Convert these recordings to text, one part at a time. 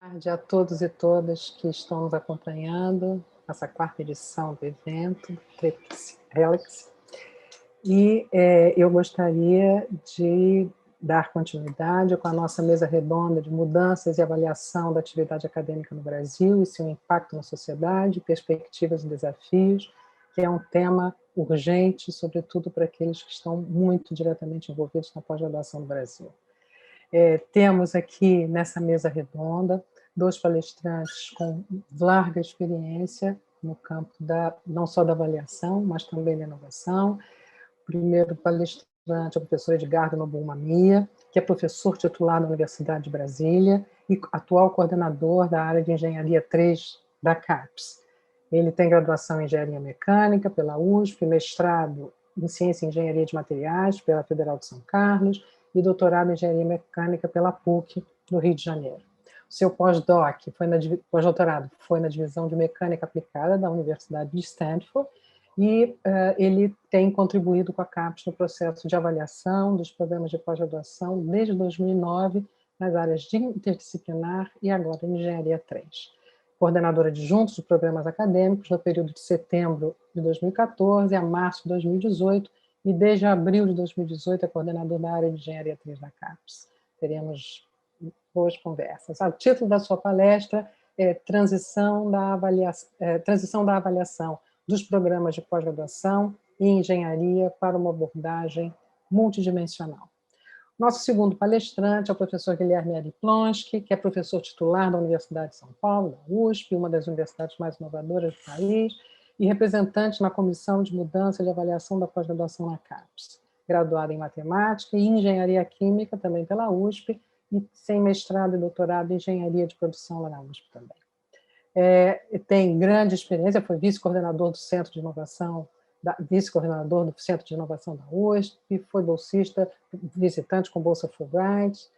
Tarde a todos e todas que estão nos acompanhando, essa quarta edição do evento Tríplice Helix. E eu gostaria de dar continuidade com a nossa mesa redonda de mudanças e avaliação da atividade acadêmica no Brasil e seu impacto na sociedade, perspectivas e desafios, que é um tema urgente, sobretudo para aqueles que estão muito diretamente envolvidos na pós-graduação no Brasil. Temos aqui nessa mesa redonda dois palestrantes com larga experiência no campo não só da avaliação, mas também da inovação. O primeiro palestrante é o professor Edgardo Noboa Mamiya, que é professor titular da Universidade de Brasília e atual coordenador da área de Engenharia 3 da CAPES. Ele tem graduação em Engenharia Mecânica pela USP, mestrado em Ciência e Engenharia de Materiais pela Federal de São Carlos e doutorado em Engenharia Mecânica pela PUC, do Rio de Janeiro. O seu pós-doutorado foi na divisão de Mecânica Aplicada da Universidade de Stanford e ele tem contribuído com a CAPES no processo de avaliação dos programas de pós-graduação desde 2009 nas áreas de interdisciplinar e agora em Engenharia 3. Coordenadora adjunta de programas acadêmicos no período de setembro de 2014 a março de 2018 e desde abril de 2018 é coordenador da área de Engenharia 3 da CAPES. Teremos boas conversas. O título da sua palestra é Transição da avaliação dos programas de pós-graduação e engenharia para uma abordagem multidimensional. Nosso segundo palestrante é o professor Guilherme L. Plonsky, que é professor titular da Universidade de São Paulo, da USP, uma das universidades mais inovadoras do país, e representante na Comissão de Mudança e Avaliação da Pós-Graduação na CAPES. Graduado em Matemática e Engenharia Química, também pela USP, e tem mestrado e doutorado em Engenharia de Produção lá na USP também. Tem grande experiência, foi vice-coordenador do Centro de Inovação, vice-coordenador do Centro de Inovação da USP, foi bolsista visitante com Bolsa Fulbright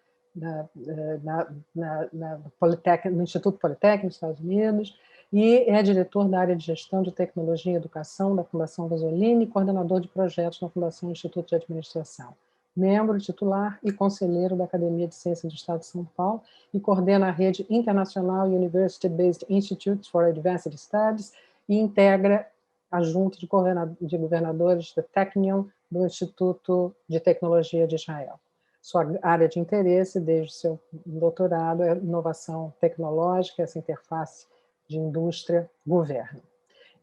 no Instituto Politécnico dos Estados Unidos, e é diretor da área de Gestão de Tecnologia e Educação da Fundação Vasolini e coordenador de projetos na Fundação Instituto de Administração. Membro titular e conselheiro da Academia de Ciências do Estado de São Paulo e coordena a rede internacional University-Based Institutes for Advanced Studies e integra a junta de governadores da Technion do Instituto de Tecnologia de Israel. Sua área de interesse, desde seu doutorado, é inovação tecnológica, essa interface de indústria-governo.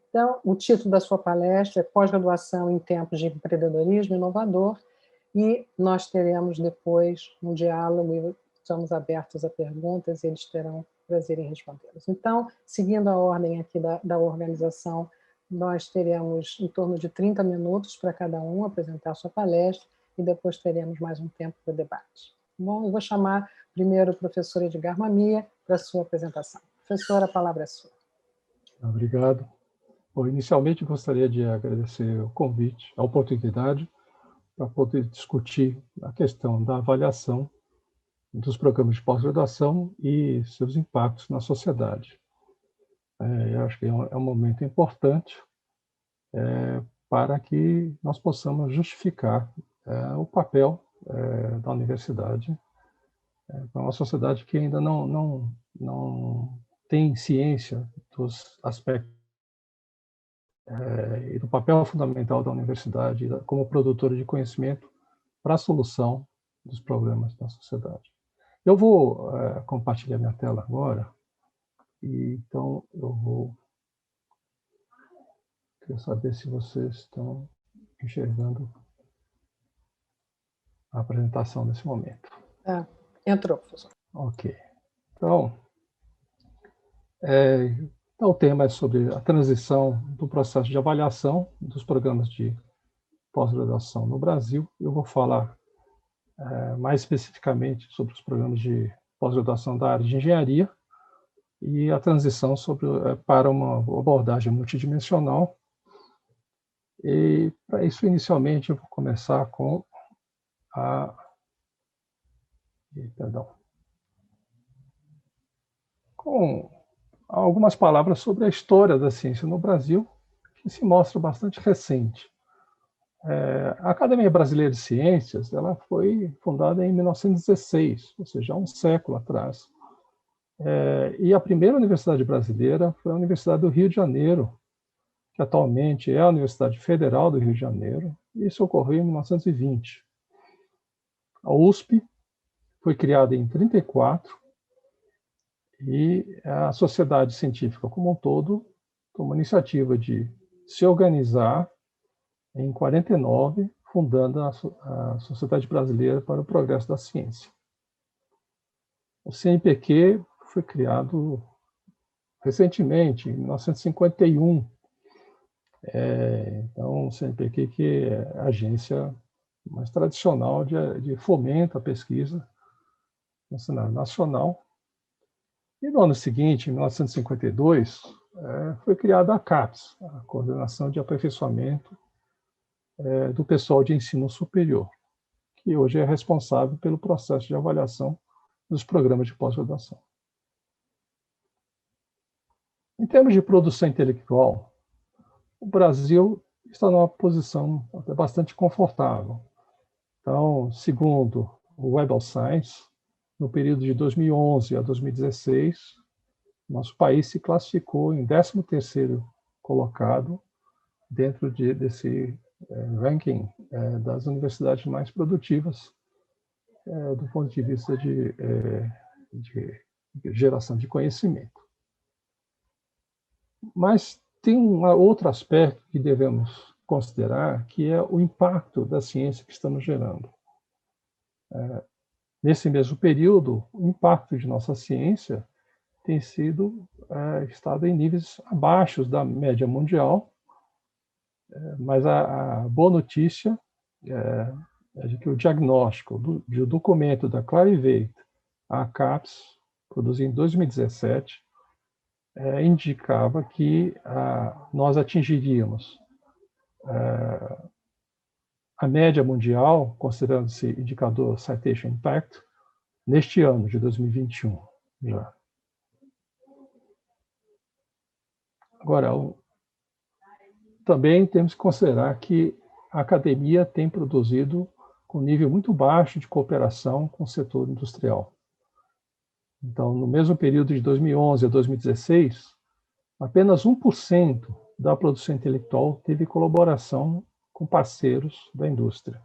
Então, o título da sua palestra é Pós-graduação em tempos de empreendedorismo inovador, e nós teremos depois um diálogo e estamos abertos a perguntas e eles terão prazer em respondê-las. Então, seguindo a ordem aqui da organização, nós teremos em torno de 30 minutos para cada um apresentar a sua palestra e depois teremos mais um tempo para o debate. Bom, eu vou chamar primeiro o professor Edgar Mamiya para a sua apresentação. Professor, a palavra é sua. Obrigado. Bom, inicialmente gostaria de agradecer o convite, a oportunidade para poder discutir a questão da avaliação dos programas de pós-graduação e seus impactos na sociedade. Eu acho que é um momento importante para que nós possamos justificar o papel da universidade para uma sociedade que ainda não tem ciência dos aspectos e do papel fundamental da universidade como produtora de conhecimento para a solução dos problemas da sociedade. Eu vou compartilhar minha tela agora, e então eu vou queria saber se vocês estão enxergando a apresentação nesse momento. Entrou, professor. Ok. Então, o tema é sobre a transição do processo de avaliação dos programas de pós-graduação no Brasil. Eu vou falar mais especificamente sobre os programas de pós-graduação da área de engenharia e a transição para uma abordagem multidimensional. E, para isso, inicialmente, eu vou começar com com algumas palavras sobre a história da ciência no Brasil, que se mostra bastante recente. A Academia Brasileira de Ciências ela foi fundada em 1916, ou seja, há um século atrás. E a primeira universidade brasileira foi a Universidade do Rio de Janeiro, que atualmente é a Universidade Federal do Rio de Janeiro. Isso ocorreu em 1920. A USP foi criada em 1934 e a sociedade científica como um todo tomou a iniciativa de se organizar em 1949, fundando a Sociedade Brasileira para o Progresso da Ciência. O CNPq foi criado recentemente, em 1951. Então, o CNPq que é a agência mais tradicional de fomento à pesquisa no cenário nacional. E no ano seguinte, em 1952, foi criada a CAPES, a Coordenação de Aperfeiçoamento do Pessoal de Ensino Superior, que hoje é responsável pelo processo de avaliação dos programas de pós-graduação. Em termos de produção intelectual, o Brasil está numa posição até bastante confortável. Então, segundo o Web of Science, no período de 2011 a 2016, nosso país se classificou em 13º colocado dentro desse ranking das universidades mais produtivas do ponto de vista de geração de conhecimento. Mas tem um outro aspecto que devemos considerar, que é o impacto da ciência que estamos gerando. Nesse mesmo período, o impacto de nossa ciência tem estado em níveis abaixo da média mundial, mas a boa notícia é de que o diagnóstico do documento da Clarivate, a CAPES, produzido em 2017, indicava que nós atingiríamos a média mundial, considerando esse indicador Citation Impact, neste ano de 2021 já. Agora, também temos que considerar que a academia tem produzido com nível muito baixo de cooperação com o setor industrial. Então, no mesmo período de 2011 a 2016, apenas 1% da produção intelectual teve colaboração com parceiros da indústria.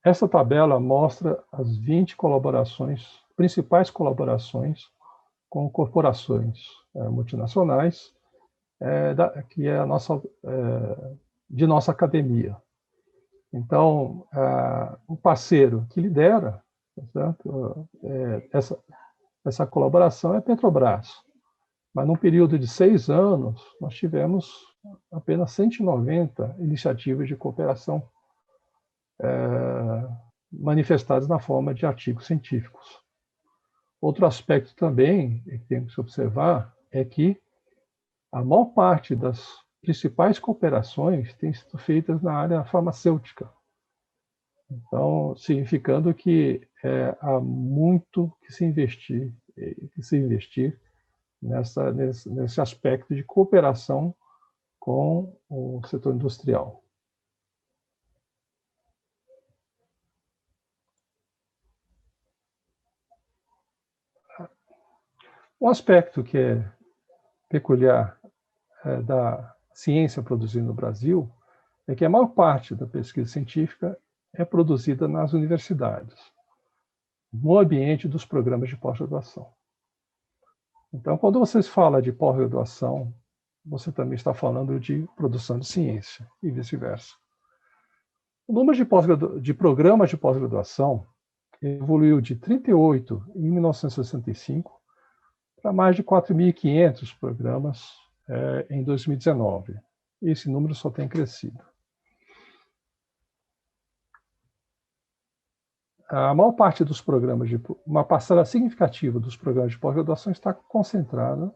Essa tabela mostra as 20 principais colaborações com corporações multinacionais, que é de nossa academia. Então, o parceiro que lidera, portanto, essa colaboração é a Petrobras. Mas, num período de 6 anos, nós tivemos apenas 190 iniciativas de cooperação manifestadas na forma de artigos científicos. Outro aspecto também que temos que observar é que a maior parte das principais cooperações tem sido feitas na área farmacêutica. Então, significando que há muito que se investir nesse aspecto de cooperação com o setor industrial. Um aspecto que é peculiar da ciência produzida no Brasil é que a maior parte da pesquisa científica é produzida nas universidades, no ambiente dos programas de pós-graduação. Então, quando vocês falam de pós-graduação, você também está falando de produção de ciência e vice-versa. O número de programas de pós-graduação evoluiu de 38 em 1965 para mais de 4.500 programas em 2019. Esse número só tem crescido. A maior parte dos programas, uma parcela significativa dos programas de pós-graduação está concentrada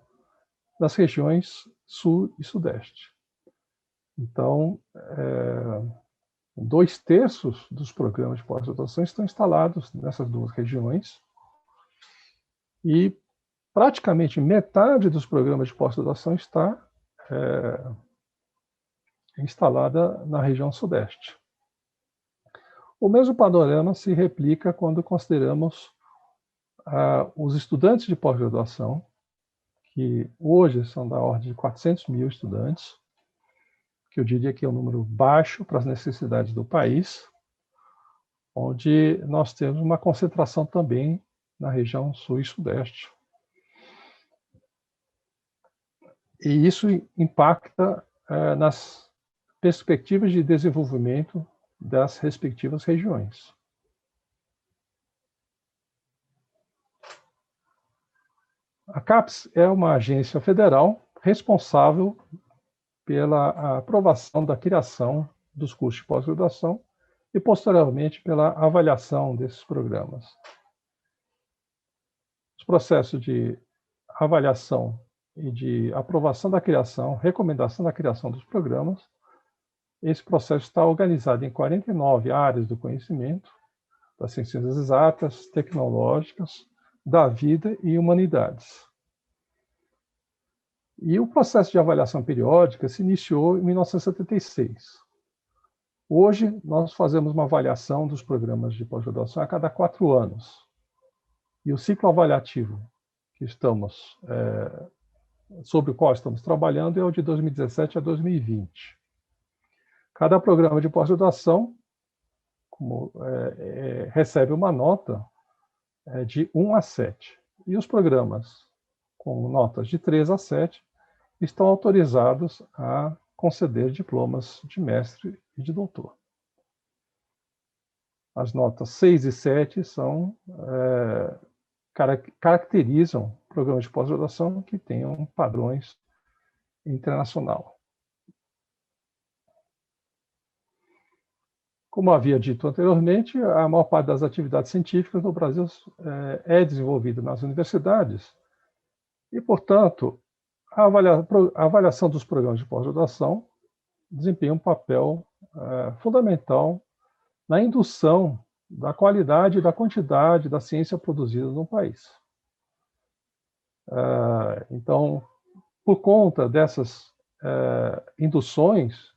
nas regiões Sul e Sudeste. Então, 2/3 dos programas de pós-graduação estão instalados nessas duas regiões e praticamente metade dos programas de pós-graduação está instalada na região Sudeste. O mesmo panorama se replica quando consideramos os estudantes de pós-graduação, que hoje são da ordem de 400 mil estudantes, que eu diria que é um número baixo para as necessidades do país, onde nós temos uma concentração também na região sul e sudeste. E isso impacta nas perspectivas de desenvolvimento das respectivas regiões. A CAPES é uma agência federal responsável pela aprovação da criação dos cursos de pós-graduação e, posteriormente, pela avaliação desses programas. Os processos de avaliação e de aprovação da criação, recomendação da criação dos programas, esse processo está organizado em 49 áreas do conhecimento, das ciências exatas, tecnológicas, da vida e humanidades. E o processo de avaliação periódica se iniciou em 1976. Hoje, nós fazemos uma avaliação dos programas de pós-graduação a cada 4 anos. E o ciclo avaliativo que sobre o qual estamos trabalhando é o de 2017 a 2020. Cada programa de pós-graduação recebe uma nota de 1 a 7. E os programas com notas de 3 a 7 estão autorizados a conceder diplomas de mestre e de doutor. As notas 6 e 7 caracterizam programas de pós-graduação que tenham padrões internacional. Como havia dito anteriormente, a maior parte das atividades científicas no Brasil é desenvolvida nas universidades e, portanto, a avaliação dos programas de pós-graduação desempenha um papel fundamental na indução da qualidade e da quantidade da ciência produzida no país. Então, por conta dessas induções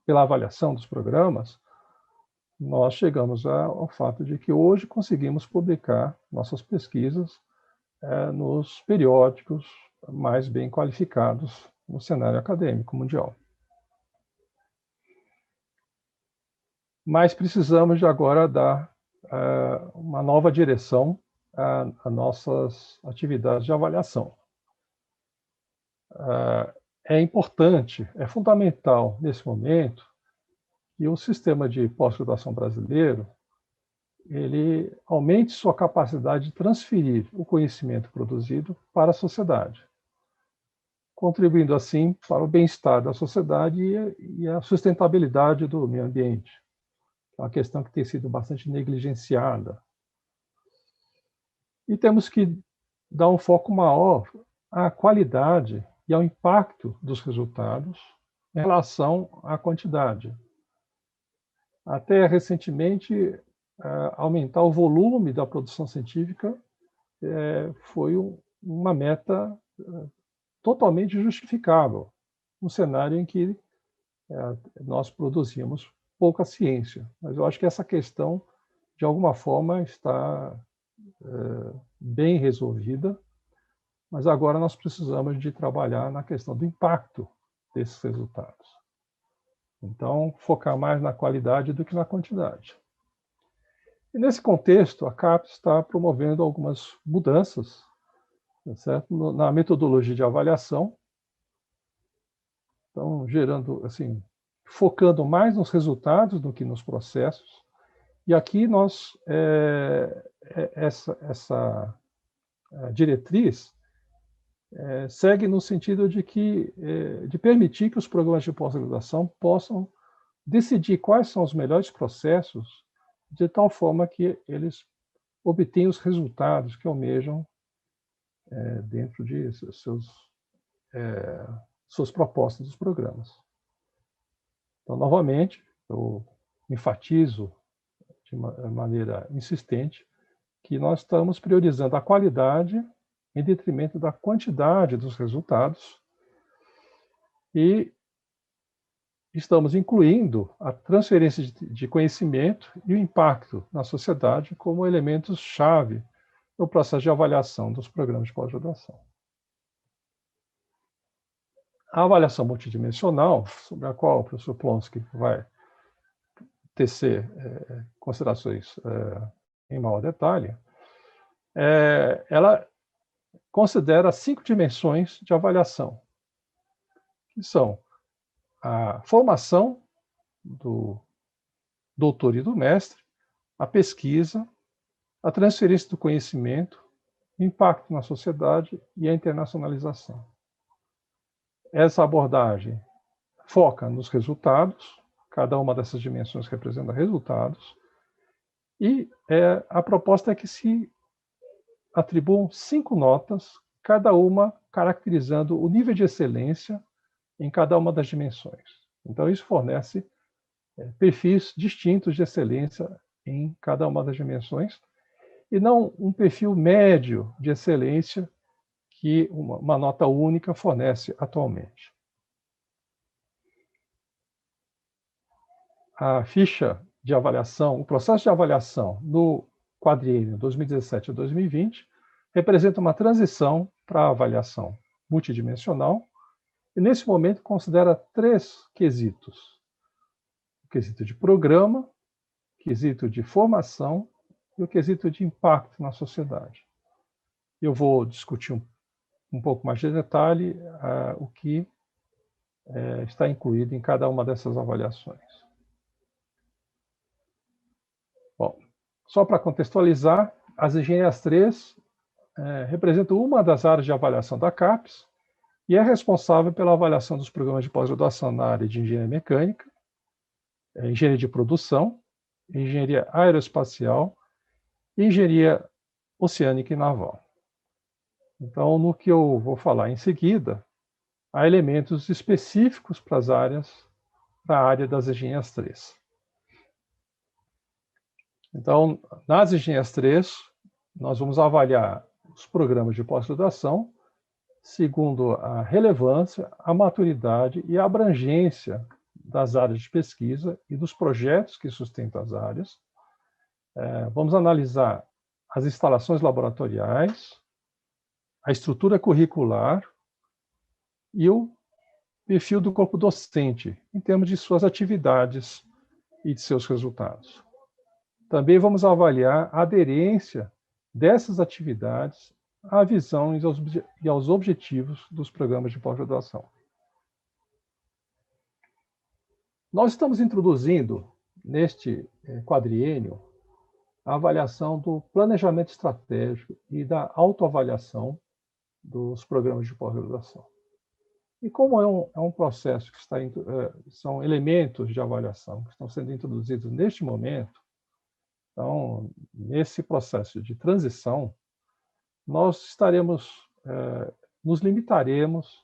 pela avaliação dos programas, nós chegamos ao fato de que hoje conseguimos publicar nossas pesquisas nos periódicos mais bem qualificados no cenário acadêmico mundial. Mas precisamos de agora dar uma nova direção a nossas atividades de avaliação. É importante, é fundamental nesse momento que o sistema de pós-graduação brasileiro ele aumente sua capacidade de transferir o conhecimento produzido para a sociedade, contribuindo assim para o bem-estar da sociedade e a sustentabilidade do meio ambiente. É uma questão que tem sido bastante negligenciada. E temos que dar um foco maior à qualidade e ao impacto dos resultados em relação à quantidade. Até recentemente, aumentar o volume da produção científica foi uma meta totalmente justificável, um cenário em que nós produzimos pouca ciência. Mas eu acho que essa questão, de alguma forma, está bem resolvida, mas agora nós precisamos de trabalhar na questão do impacto desses resultados. Então, focar mais na qualidade do que na quantidade. E nesse contexto, a CAPES está promovendo algumas mudanças, certo? Na metodologia de avaliação. Então, focando mais nos resultados do que nos processos. E aqui essa diretriz segue no sentido de permitir que os programas de pós-graduação possam decidir quais são os melhores processos, de tal forma que eles obtenham os resultados que almejam dentro de suas propostas dos programas. Então, novamente, eu enfatizo de maneira insistente que nós estamos priorizando a qualidade em detrimento da quantidade dos resultados e estamos incluindo a transferência de conhecimento e o impacto na sociedade como elementos-chave no processo de avaliação dos programas de pós-graduação. A avaliação multidimensional, sobre a qual o professor Plonsky vai tecer considerações em maior detalhe, ela considera 5 dimensões de avaliação, que são a formação do doutor e do mestre, a pesquisa, a transferência do conhecimento, o impacto na sociedade e a internacionalização. Essa abordagem foca nos resultados, cada uma dessas dimensões representa resultados, e a proposta é que se atribuam 5 notas, cada uma caracterizando o nível de excelência em cada uma das dimensões. Então, isso fornece perfis distintos de excelência em cada uma das dimensões, e não um perfil médio de excelência que uma nota única fornece atualmente. A ficha de avaliação, o processo de avaliação no quadriênio 2017 a 2020 representa uma transição para a avaliação multidimensional, e nesse momento considera 3 quesitos: o quesito de programa, o quesito de formação e o quesito de impacto na sociedade. Eu vou discutir um pouco mais de detalhe o que está incluído em cada uma dessas avaliações. Bom, só para contextualizar, as engenharias 3 representam uma das áreas de avaliação da CAPES e é responsável pela avaliação dos programas de pós-graduação na área de engenharia mecânica, engenharia de produção, engenharia aeroespacial e engenharia oceânica e naval. Então, no que eu vou falar em seguida, há elementos específicos para a área das engenharias 3. Então, nas engenharias 3, nós vamos avaliar os programas de pós-graduação segundo a relevância, a maturidade e a abrangência das áreas de pesquisa e dos projetos que sustentam as áreas. Vamos analisar as instalações laboratoriais, a estrutura curricular e o perfil do corpo docente, em termos de suas atividades e de seus resultados. Também vamos avaliar a aderência dessas atividades à visão e aos objetivos dos programas de pós-graduação. Nós estamos introduzindo, neste quadriênio, a avaliação do planejamento estratégico e da autoavaliação dos programas de pós-graduação. E como é um processo que são elementos de avaliação que estão sendo introduzidos neste momento, então, nesse processo de transição, nós nos limitaremos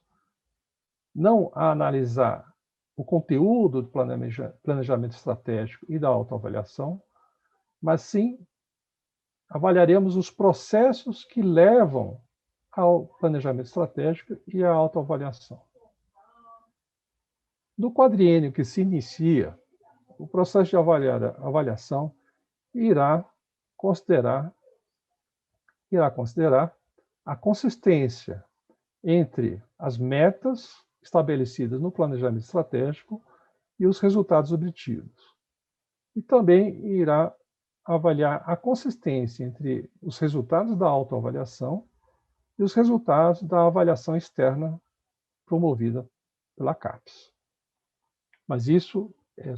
não a analisar o conteúdo do planejamento estratégico e da autoavaliação, mas sim avaliaremos os processos que levam ao planejamento estratégico e à autoavaliação. No quadriênio que se inicia, o processo de avaliação irá considerar a consistência entre as metas estabelecidas no planejamento estratégico e os resultados obtidos. E também irá avaliar a consistência entre os resultados da autoavaliação e os resultados da avaliação externa promovida pela CAPES. Mas isso é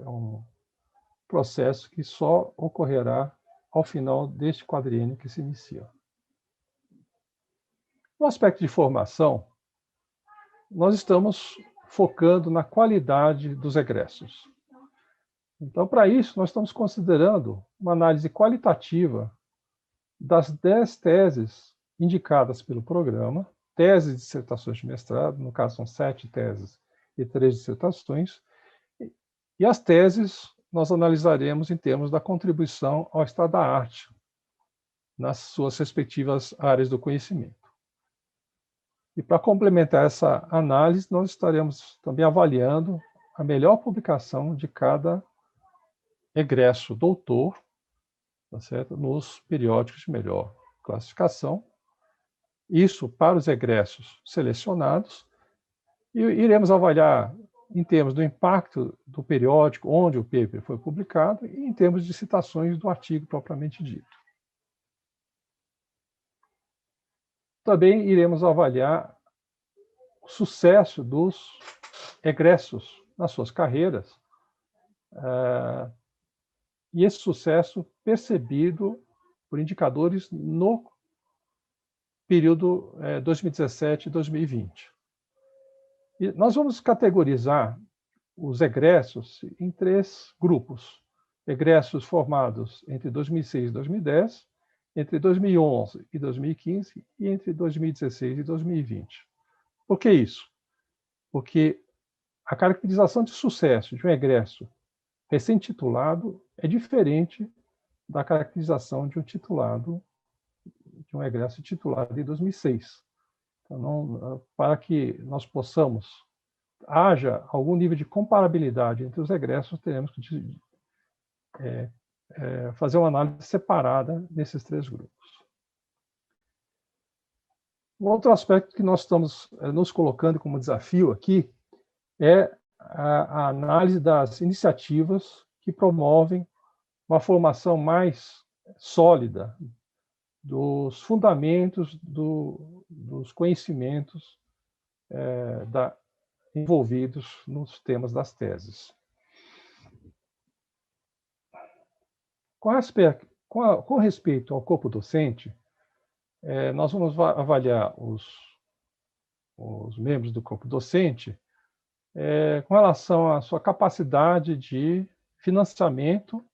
um processo que só ocorrerá ao final deste quadriênio que se inicia. No aspecto de formação, nós estamos focando na qualidade dos egressos. Então, para isso, nós estamos considerando uma análise qualitativa das 10 teses indicadas pelo programa, teses e dissertações de mestrado, no caso são 7 teses e 3 dissertações, e as teses nós analisaremos em termos da contribuição ao estado da arte, nas suas respectivas áreas do conhecimento. E para complementar essa análise, nós estaremos também avaliando a melhor publicação de cada egresso doutor, tá certo? Nos periódicos de melhor classificação. Isso para os egressos selecionados. E iremos avaliar em termos do impacto do periódico onde o paper foi publicado e em termos de citações do artigo propriamente dito. Também iremos avaliar o sucesso dos egressos nas suas carreiras, e esse sucesso percebido por indicadores no período 2017-2020. E nós vamos categorizar os egressos em 3 grupos. Egressos formados entre 2006 e 2010, entre 2011 e 2015 e entre 2016 e 2020. Por que isso? Porque a caracterização de sucesso de um egresso recém-titulado é diferente da caracterização de um egresso titulado em 2006. Então, para que nós possamos, haja algum nível de comparabilidade entre os egressos, teremos que fazer uma análise separada nesses 3 grupos. Um outro aspecto que nós estamos nos colocando como desafio aqui é a análise das iniciativas que promovem uma formação mais sólida dos fundamentos dos conhecimentos envolvidos nos temas das teses. Com respeito ao corpo docente, nós vamos avaliar os membros do corpo docente com relação à sua capacidade de financiamento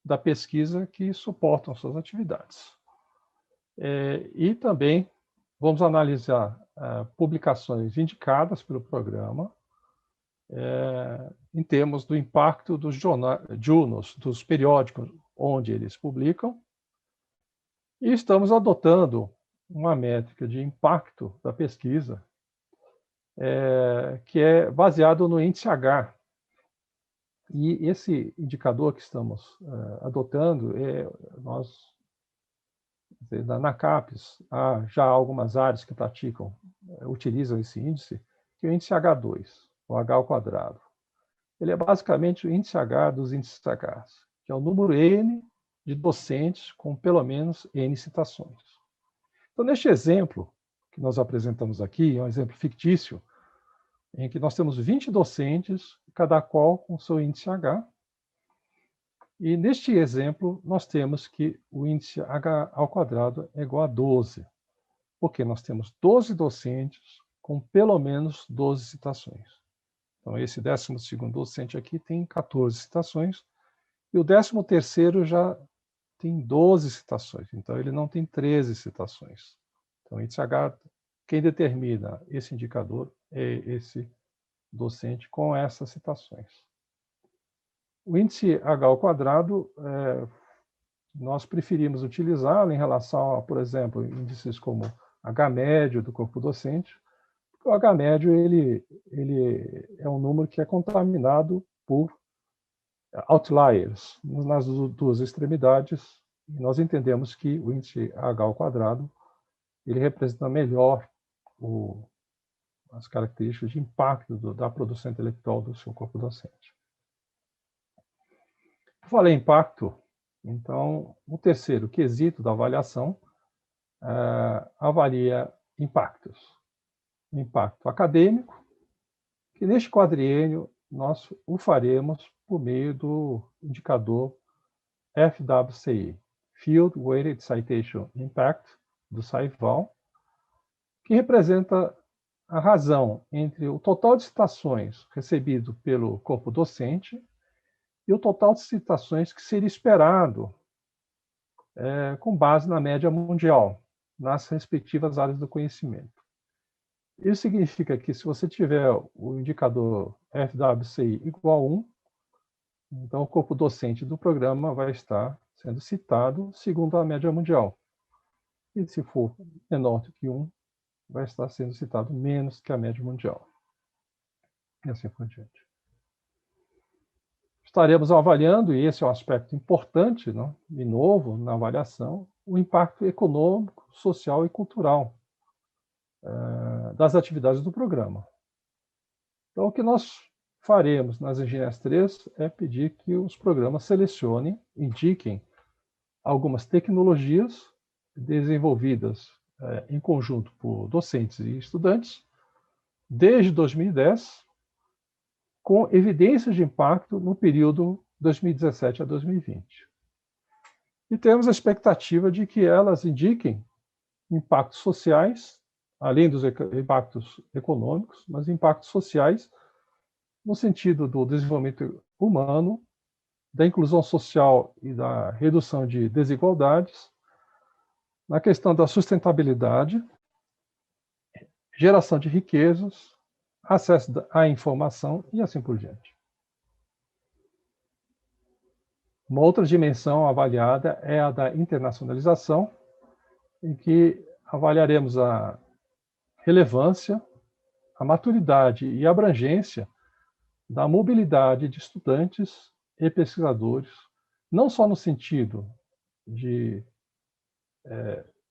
da pesquisa que suportam suas atividades. E também vamos analisar publicações indicadas pelo programa em termos do impacto dos journals, dos periódicos onde eles publicam, e estamos adotando uma métrica de impacto da pesquisa que é baseado no índice H. E esse indicador que estamos adotando, na CAPES, há já algumas áreas que utilizam esse índice, que é o índice H2, o H ao quadrado. Ele é basicamente o índice H dos índices H, que é o número N de docentes com pelo menos N citações. Então, neste exemplo que nós apresentamos aqui, é um exemplo fictício, em que nós temos 20 docentes, cada qual com seu índice H. E neste exemplo, nós temos que o índice H ao quadrado é igual a 12, porque nós temos 12 docentes com pelo menos 12 citações. Então, esse 12º docente aqui tem 14 citações, e o 13º já tem 12 citações, então ele não tem 13 citações. Então, índice H, quem determina esse indicador é esse docente com essas citações. O índice H ao quadrado, nós preferimos utilizá-lo em relação a, por exemplo, índices como H médio do corpo docente, porque o H médio ele é um número que é contaminado por outliers nas 2 extremidades, e nós entendemos que o índice H ao quadrado ele representa melhor as características de impacto da produção intelectual do seu corpo docente. Eu falei impacto, então, o terceiro quesito da avaliação avalia impactos. Impacto acadêmico, que neste quadriênio nós o faremos por meio do indicador FWCI, Field Weighted Citation Impact, do SciVal, que representa a razão entre o total de citações recebido pelo corpo docente e o total de citações que seria esperado com base na média mundial, nas respectivas áreas do conhecimento. Isso significa que se você tiver o indicador FWCI igual a 1, então o corpo docente do programa vai estar sendo citado segundo a média mundial. E se for menor do que 1, vai estar sendo citado menos que a média mundial. E assim por diante. Estaremos avaliando, e esse é um aspecto importante, né, e novo na avaliação, o impacto econômico, social e cultural das atividades do programa. Então, o que nós faremos nas engenharias 3 é pedir que os programas selecionem, indiquem algumas tecnologias desenvolvidas em conjunto por docentes e estudantes desde 2010, com evidências de impacto no período 2017 a 2020. E temos a expectativa de que elas indiquem impactos sociais, além dos impactos econômicos, mas impactos sociais no sentido do desenvolvimento humano, da inclusão social e da redução de desigualdades, na questão da sustentabilidade, geração de riquezas, acesso à informação e assim por diante. Uma outra dimensão avaliada é a da internacionalização, em que avaliaremos a relevância, a maturidade e abrangência da mobilidade de estudantes e pesquisadores, não só no sentido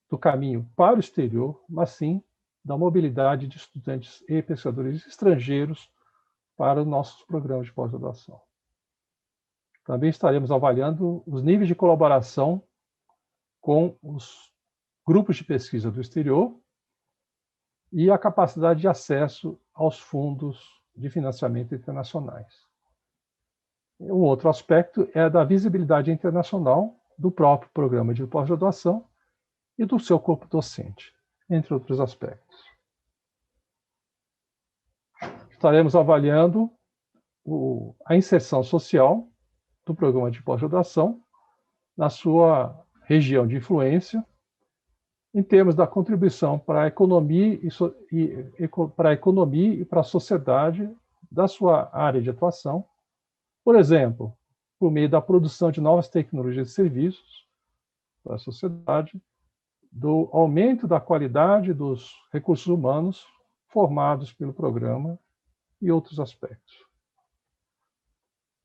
do caminho para o exterior, mas sim da mobilidade de estudantes e pesquisadores estrangeiros para os nossos programas de pós-graduação. Também estaremos avaliando os níveis de colaboração com os grupos de pesquisa do exterior e a capacidade de acesso aos fundos de financiamento internacionais. Um outro aspecto é a da visibilidade internacional do próprio programa de pós-graduação e do seu corpo docente, entre outros aspectos. Estaremos avaliando a inserção social do programa de pós-graduação na sua região de influência, em termos da contribuição para a economia e para a sociedade da sua área de atuação, por exemplo, por meio da produção de novas tecnologias e serviços para a sociedade, do aumento da qualidade dos recursos humanos formados pelo programa e outros aspectos.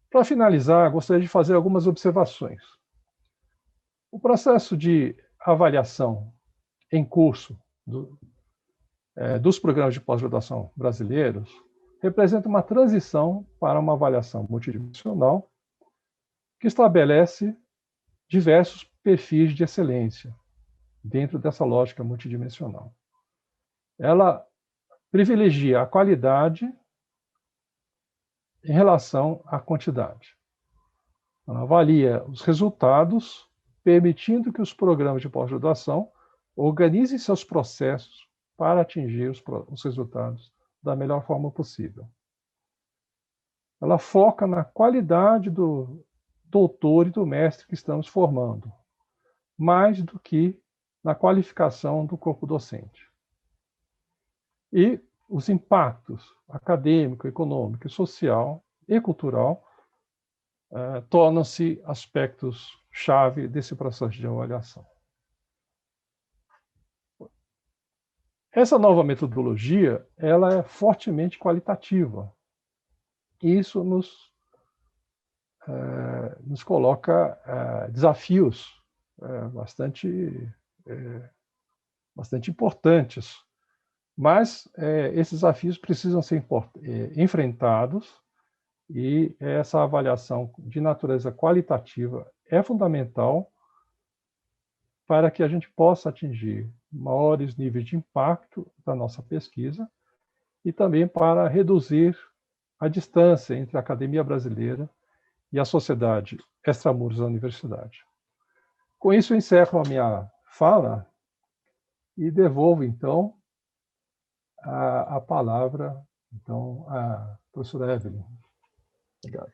Para finalizar, gostaria de fazer algumas observações. O processo de avaliação em curso dos programas de pós-graduação brasileiros representa uma transição para uma avaliação multidimensional que estabelece diversos perfis de excelência dentro dessa lógica multidimensional. Ela privilegia a qualidade em relação à quantidade. Ela avalia os resultados, permitindo que os programas de pós-graduação organizem seus processos para atingir os resultados da melhor forma possível. Ela foca na qualidade do doutor e do mestre que estamos formando, mais do que na qualificação do corpo docente. E os impactos acadêmico, econômico, social e cultural tornam-se aspectos-chave desse processo de avaliação. Essa nova metodologia, ela é fortemente qualitativa. E isso nos coloca desafios bastante importantes. Mas esses desafios precisam ser enfrentados e essa avaliação de natureza qualitativa é fundamental para que a gente possa atingir maiores níveis de impacto da nossa pesquisa e também para reduzir a distância entre a academia brasileira e a sociedade extramuros da universidade. Com isso, eu encerro a minha fala e devolvo, então, a palavra, então, à professora Evelyn. Obrigado.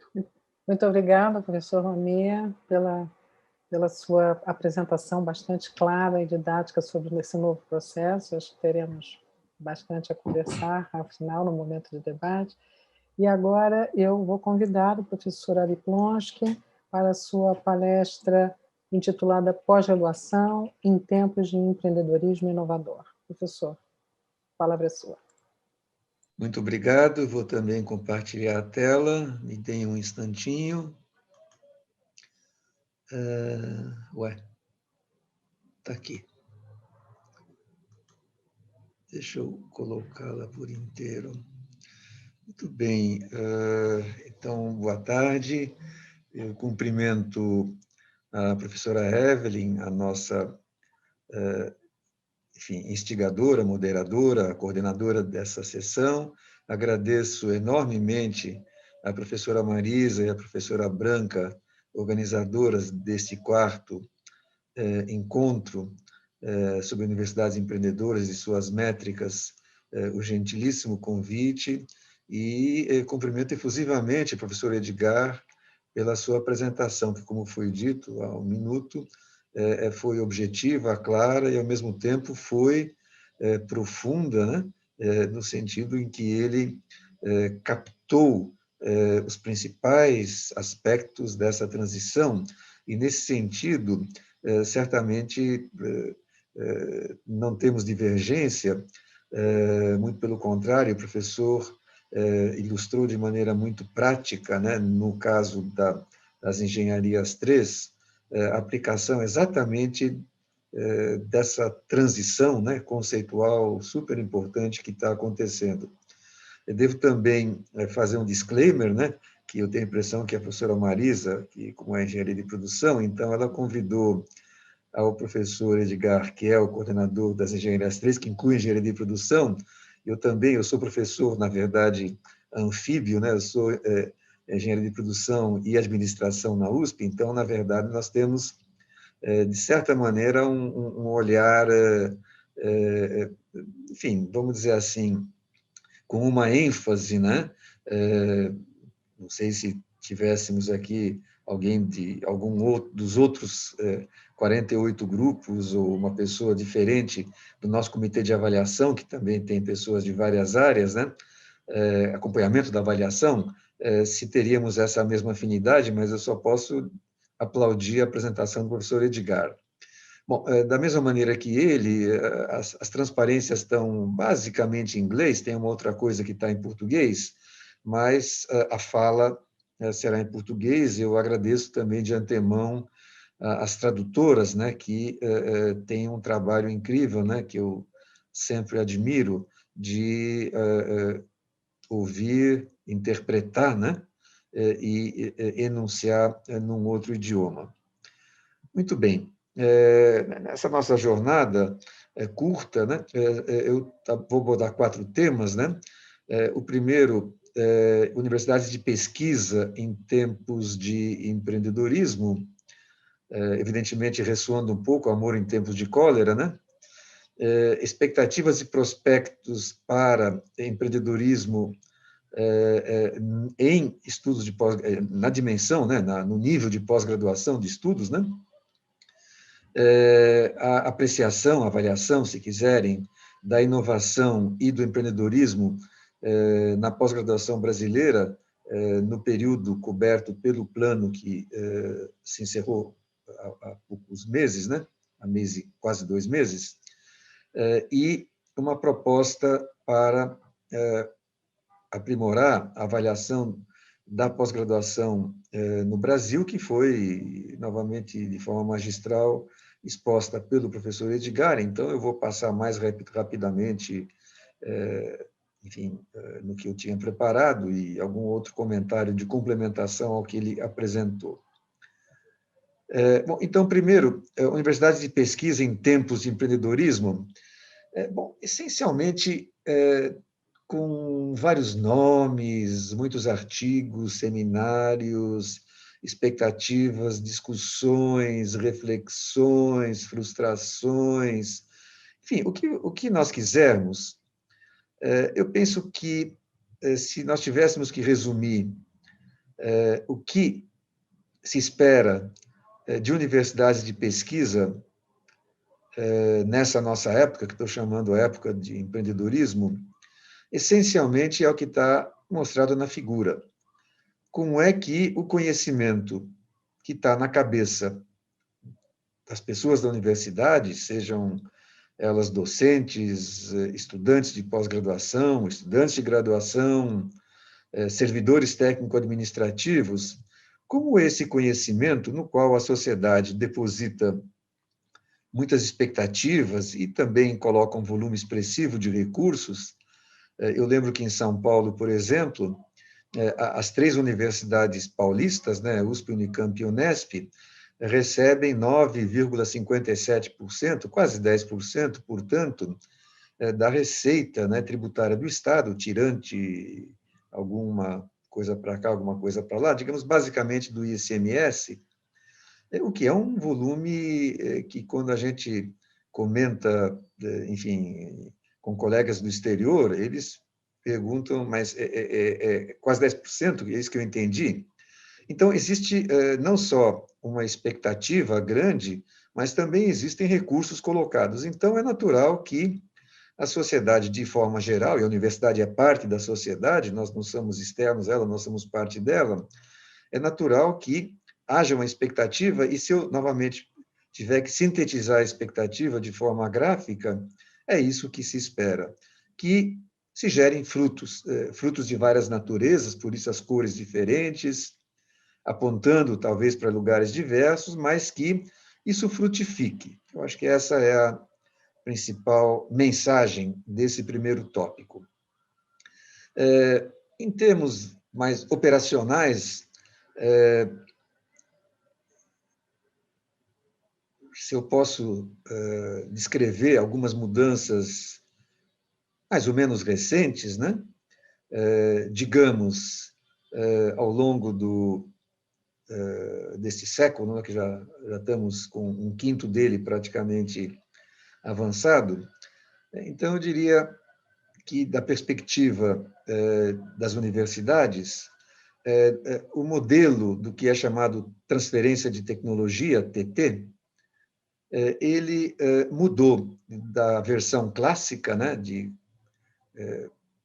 Muito obrigada, professor Romia, pela sua apresentação bastante clara e didática sobre esse novo processo. Acho que teremos bastante a conversar, ao final, no momento de debate. E agora eu vou convidar o professor Ari Plonsky para a sua palestra intitulada Pós-graduação em tempos de empreendedorismo inovador. Professor. palavra é sua. Muito obrigado. Vou também compartilhar a tela. Me deem um instantinho. Está aqui. Deixa eu colocá-la por inteiro. Muito bem. Então, boa tarde. Eu cumprimento a professora Evelyn, a nossa instigadora, moderadora, coordenadora dessa sessão. Agradeço enormemente a professora Marisa e a professora Branca, organizadoras deste quarto encontro sobre universidades empreendedoras e suas métricas, o gentilíssimo convite, e cumprimento efusivamente o professor Edgar pela sua apresentação, que, como foi dito há um minuto, foi objetiva, clara e, ao mesmo tempo, foi profunda, né? No sentido em que ele captou os principais aspectos dessa transição, e, nesse sentido, certamente não temos divergência, muito pelo contrário, o professor ilustrou de maneira muito prática, né, no caso das engenharias 3, a aplicação exatamente dessa transição, né, conceitual super importante que está acontecendo. Eu devo também fazer um disclaimer, né, que eu tenho a impressão que a professora Marisa, que como é engenharia de produção, então ela convidou ao professor Edgar, que é o coordenador das engenharias 3, que inclui engenharia de produção. Eu sou professor, na verdade, anfíbio, né? Eu sou engenharia de produção e administração na USP, então, na verdade, nós temos, de certa maneira, um olhar, enfim, vamos dizer assim, com uma ênfase, né? Não sei se tivéssemos aqui alguém de algum outro, dos outros 48 grupos, ou uma pessoa diferente do nosso comitê de avaliação, que também tem pessoas de várias áreas, né? Acompanhamento da avaliação, se teríamos essa mesma afinidade, mas eu só posso aplaudir a apresentação do professor Edgar. Bom, da mesma maneira que ele, as transparências estão basicamente em inglês, tem uma outra coisa que está em português, mas a fala será em português. Eu agradeço também de antemão as tradutoras, né, que têm um trabalho incrível, né, que eu sempre admiro, de ouvir, interpretar, né, e enunciar num outro idioma. Muito bem. Nessa nossa jornada curta, né, eu vou abordar 4 temas, né? O primeiro, universidades de pesquisa em tempos de empreendedorismo, evidentemente ressoando um pouco Amor em Tempos de Cólera, né? Expectativas e prospectos para empreendedorismo em estudos de pós, na dimensão, né, no nível de pós-graduação de estudos, né? A apreciação, a avaliação, se quiserem, da inovação e do empreendedorismo na pós-graduação brasileira, no período coberto pelo plano que se encerrou há poucos meses, né? Há quase 2 meses, e uma proposta para aprimorar a avaliação da pós-graduação no Brasil, que foi, novamente, de forma magistral, exposta pelo professor Edgar. Então, eu vou passar mais rapidamente, enfim, no que eu tinha preparado, e algum outro comentário de complementação ao que ele apresentou. Bom, então, primeiro, universidades de pesquisa em tempos de empreendedorismo. Bom, essencialmente, com vários nomes, muitos artigos, seminários, expectativas, discussões, reflexões, frustrações, enfim, o que nós quisermos. Eu penso que, se nós tivéssemos que resumir o que se espera de universidades de pesquisa nessa nossa época, que estou chamando a época de empreendedorismo, essencialmente é o que está mostrado na figura. Como é que o conhecimento que está na cabeça das pessoas da universidade, sejam elas docentes, estudantes de pós-graduação, estudantes de graduação, servidores técnico-administrativos, como esse conhecimento no qual a sociedade deposita muitas expectativas e também coloca um volume expressivo de recursos. Eu lembro que em São Paulo, por exemplo, as 3 universidades paulistas, né, USP, Unicamp e Unesp, recebem 9,57%, quase 10%, portanto, da receita, né, tributária do Estado, tirante alguma coisa para cá, alguma coisa para lá, digamos, basicamente do ICMS, o que é um volume que, quando a gente comenta, enfim, com colegas do exterior, eles perguntam, mas é quase 10%, é isso que eu entendi? Então, existe não só uma expectativa grande, mas também existem recursos colocados. Então, é natural que a sociedade, de forma geral, e a universidade é parte da sociedade, nós não somos externos a ela, nós somos parte dela, é natural que haja uma expectativa, e se eu, novamente, tiver que sintetizar a expectativa de forma gráfica, é isso que se espera, que se gerem frutos, frutos de várias naturezas, por isso as cores diferentes, apontando talvez para lugares diversos, mas que isso frutifique. Eu acho que essa é a principal mensagem desse primeiro tópico. Em termos mais operacionais, se eu posso descrever algumas mudanças mais ou menos recentes, né? Digamos, ao longo desse século, né, que já estamos com um quinto dele praticamente avançado, então eu diria que, da perspectiva das universidades, o modelo do que é chamado transferência de tecnologia, TT, ele mudou da versão clássica, né, de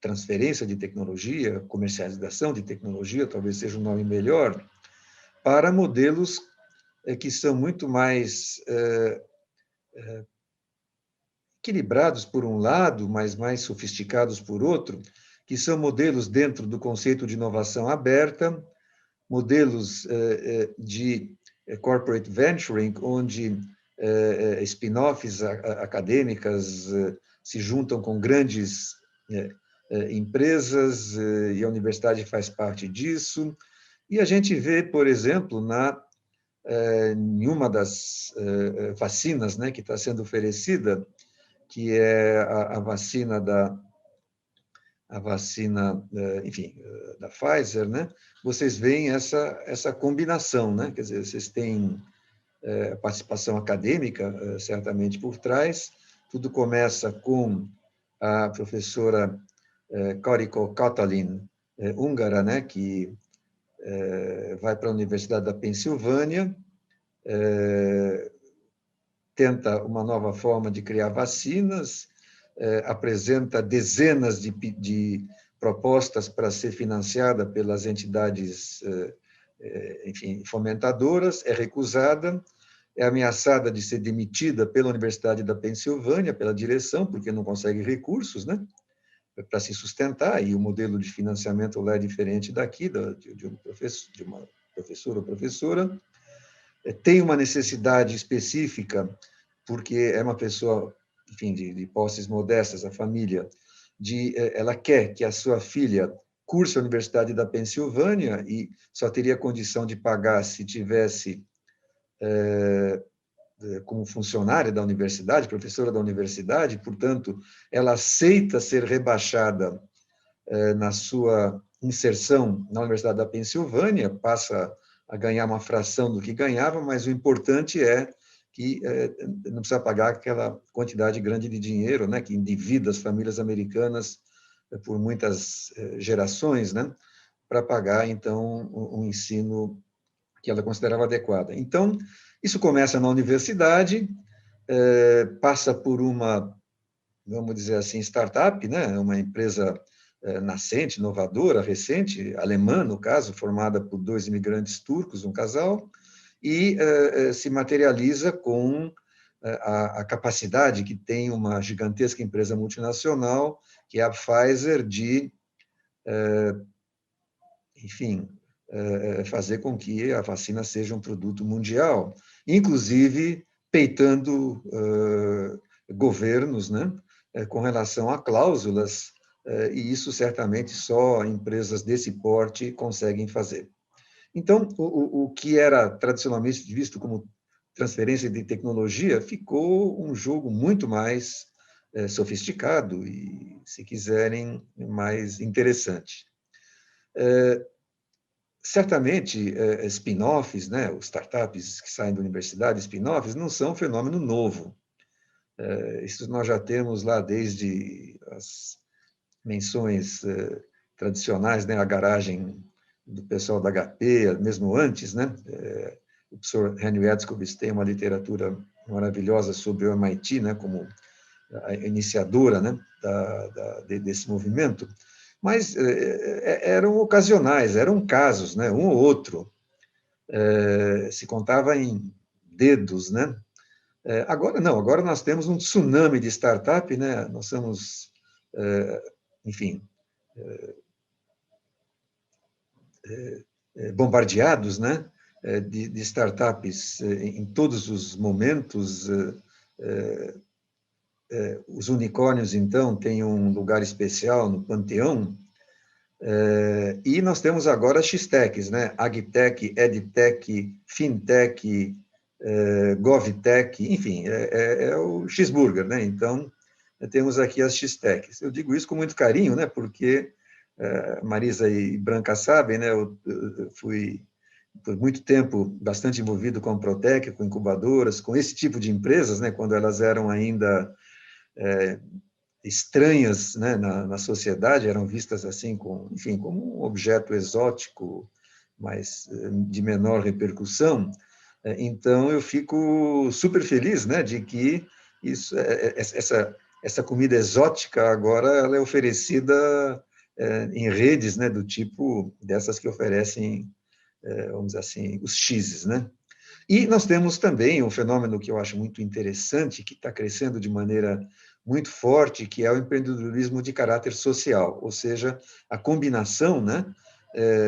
transferência de tecnologia, comercialização de tecnologia, talvez seja um nome melhor, para modelos que são muito mais equilibrados por um lado, mas mais sofisticados por outro, que são modelos dentro do conceito de inovação aberta, modelos de corporate venturing, onde spin-offs acadêmicas se juntam com grandes empresas, e a universidade faz parte disso. E a gente vê, por exemplo, em uma das vacinas, né, que está sendo oferecida, que é a vacina enfim, da Pfizer, né? Vocês veem essa combinação, né? Quer dizer, vocês têm participação acadêmica, certamente, por trás. Tudo começa com a professora Koriko Katalin, húngara, né? Que vai para a Universidade da Pensilvânia, tenta uma nova forma de criar vacinas, apresenta dezenas de propostas para ser financiada pelas entidades, enfim, fomentadoras, é recusada, é ameaçada de ser demitida pela Universidade da Pensilvânia, pela direção, porque não consegue recursos, né, para se sustentar, e o modelo de financiamento lá é diferente daqui, de uma professora ou professora. Tem uma necessidade específica, porque é uma pessoa, enfim, de posses modestas, a família, ela quer que a sua filha curse a Universidade da Pensilvânia e só teria condição de pagar se tivesse como funcionária da universidade, professora da universidade, portanto, ela aceita ser rebaixada na sua inserção na Universidade da Pensilvânia, passa a ganhar uma fração do que ganhava, mas o importante é que não precisa pagar aquela quantidade grande de dinheiro, né, que endivida as famílias americanas por muitas gerações, né, para pagar, então, um ensino que ela considerava adequado. Então, isso começa na universidade, passa por uma, vamos dizer assim, startup, né, uma empresa nascente, inovadora, recente, alemã, no caso, formada por 2 imigrantes turcos, um casal, e se materializa com a capacidade que tem uma gigantesca empresa multinacional, que é a Pfizer, de, enfim, fazer com que a vacina seja um produto mundial, inclusive peitando governos, né, com relação a cláusulas, e isso certamente só empresas desse porte conseguem fazer. Então, o que era tradicionalmente visto como transferência de tecnologia ficou um jogo muito mais sofisticado e, se quiserem, mais interessante. Certamente, spin-offs, né, os startups que saem da universidade, spin-offs, não são um fenômeno novo. Isso nós já temos lá desde as menções tradicionais, né, a garagem do pessoal da HP, mesmo antes, né? O professor Henry Edskowitz tem uma literatura maravilhosa sobre o MIT, né, como a iniciadora, né, desse movimento, mas eram ocasionais, eram casos, né, um ou outro, se contava em dedos, né? Agora não, agora nós temos um tsunami de startup, né? Nós somos, enfim, bombardeados, né, de startups em todos os momentos. Os unicórnios, então, têm um lugar especial no panteão, e nós temos agora as X-Techs, né, AgTech, EdTech, FinTech, GovTech, enfim, é o cheeseburger, né, então, temos aqui as X-Techs. Eu digo isso com muito carinho, né, porque Marisa e Branca sabem, né, eu fui por muito tempo bastante envolvido com a Protec, com incubadoras, com esse tipo de empresas, né, quando elas eram ainda estranhas, né, na sociedade, eram vistas assim, enfim, como um objeto exótico, mas de menor repercussão. Então, eu fico super feliz, né, de que essa comida exótica agora ela é oferecida em redes, né, do tipo dessas que oferecem, vamos dizer assim, os cheeses, né? E nós temos também um fenômeno que eu acho muito interessante, que está crescendo de maneira muito forte, que é o empreendedorismo de caráter social, ou seja, a combinação, né,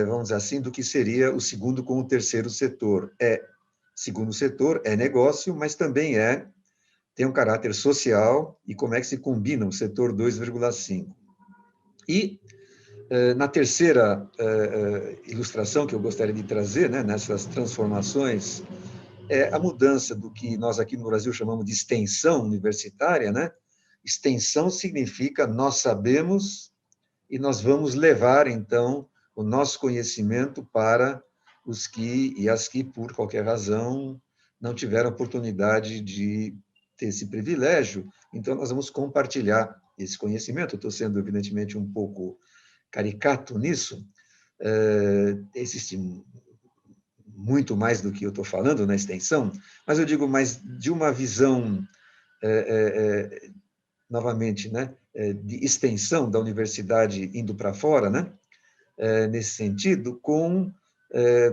vamos dizer assim, do que seria o segundo com o terceiro setor. Segundo setor é negócio, mas também tem um caráter social, e como é que se combina o setor 2,5. E na terceira ilustração que eu gostaria de trazer, né, nessas transformações, é a mudança do que nós aqui no Brasil chamamos de extensão universitária, né? Extensão significa nós sabemos e nós vamos levar, então, o nosso conhecimento para os que e as que, por qualquer razão, não tiveram oportunidade de ter esse privilégio. Então, nós vamos compartilhar esse conhecimento. Eu estou sendo, evidentemente, um pouco caricato nisso. Existe muito mais do que eu estou falando na extensão, mas eu digo mais de uma visão, novamente, né, de extensão da universidade indo para fora, né, nesse sentido, com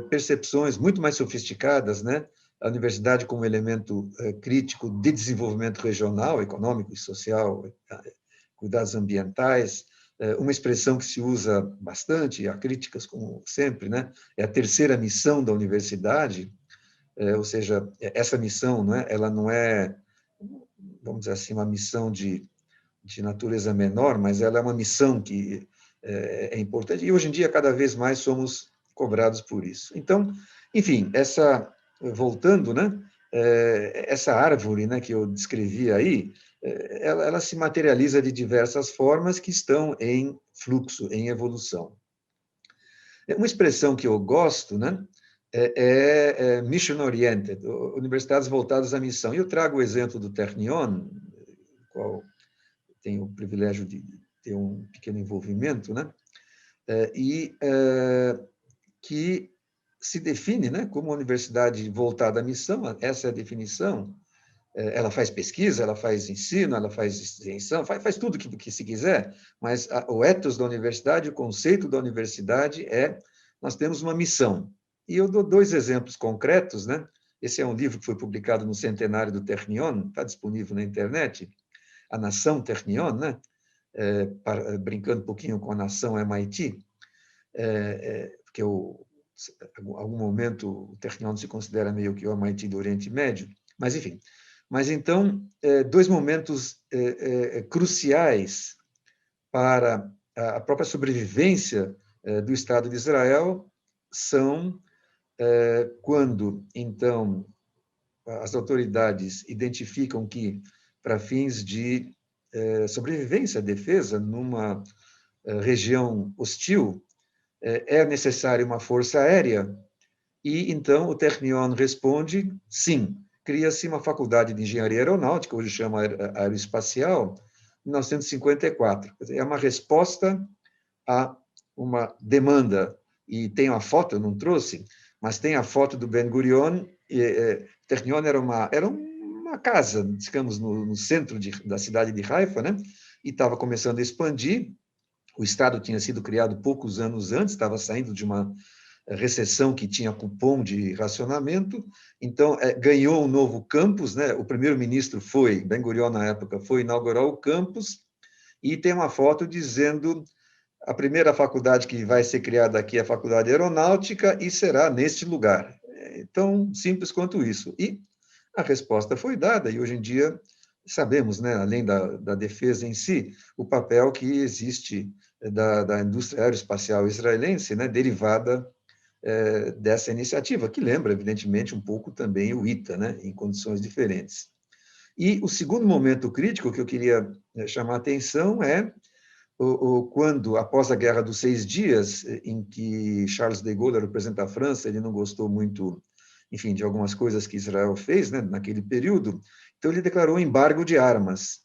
percepções muito mais sofisticadas, né, a universidade como elemento crítico de desenvolvimento regional, econômico e social, cuidados ambientais, uma expressão que se usa bastante, há críticas, como sempre, né? É a terceira missão da universidade, ou seja, essa missão, não é? Ela não é, vamos dizer assim, uma missão de natureza menor, mas ela é uma missão que é importante, e hoje em dia, cada vez mais, somos cobrados por isso. Então, enfim, voltando, né? Essa árvore, né, que eu descrevi aí, ela se materializa de diversas formas que estão em fluxo, em evolução. Uma expressão que eu gosto, né, é mission-oriented, universidades voltadas à missão. E eu trago o exemplo do Technion, qual tenho o privilégio de ter um pequeno envolvimento, né, que se define, né, como uma universidade voltada à missão, essa é a definição. Ela faz pesquisa, ela faz ensino, ela faz extensão, faz tudo que se quiser, mas o ethos da universidade, o conceito da universidade nós temos uma missão. E eu dou dois exemplos concretos, né? Esse é um livro que foi publicado no centenário do Technion, está disponível na internet, A Nação Technion, né? Brincando um pouquinho com a Nação MIT, porque em algum momento o Technion se considera meio que o MIT do Oriente Médio, mas enfim. Mas então, dois momentos cruciais para a própria sobrevivência do Estado de Israel são quando, então, as autoridades identificam que, para fins de sobrevivência, defesa, numa região hostil, é necessária uma força aérea, e então o Technion responde, sim, cria-se uma faculdade de engenharia aeronáutica, hoje chama aeroespacial, em 1954. É uma resposta a uma demanda, e tem a foto, eu não trouxe, mas tem a foto do Ben Gurion. Technion era uma casa, digamos, no centro da cidade de Haifa, né? E estava começando a expandir. O Estado tinha sido criado poucos anos antes, estava saindo de uma recessão que tinha cupom de racionamento, então ganhou um novo campus, né? O primeiro-ministro Ben Gurion na época, foi inaugurar o campus, e tem uma foto dizendo: a primeira faculdade que vai ser criada aqui é a Faculdade Aeronáutica e será neste lugar. Tão simples quanto isso. E a resposta foi dada, e hoje em dia sabemos, né, além da defesa em si, o papel que existe da indústria aeroespacial israelense, né, derivada dessa iniciativa, que lembra, evidentemente, um pouco também o ITA, né, em condições diferentes. E o segundo momento crítico que eu queria chamar a atenção é quando, após a Guerra dos 6 Dias, em que Charles de Gaulle era o presidente da França, ele não gostou muito, enfim, de algumas coisas que Israel fez, né, naquele período, então ele declarou um embargo de armas,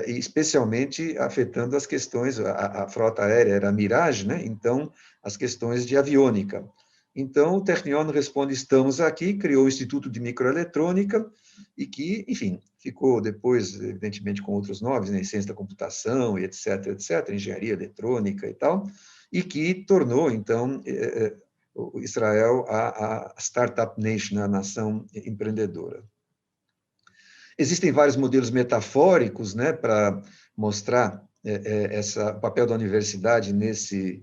especialmente afetando as questões, a frota aérea era a Mirage, né, então as questões de aviônica. Então o Technion responde: estamos aqui, criou o Instituto de Microeletrônica, e que, enfim, ficou depois, evidentemente, com outros nomes, né, ciência da computação, e etc., etc., engenharia eletrônica e tal, e que tornou, então, Israel a startup nation, a nação empreendedora. Existem vários modelos metafóricos, né, para mostrar o papel da universidade nesses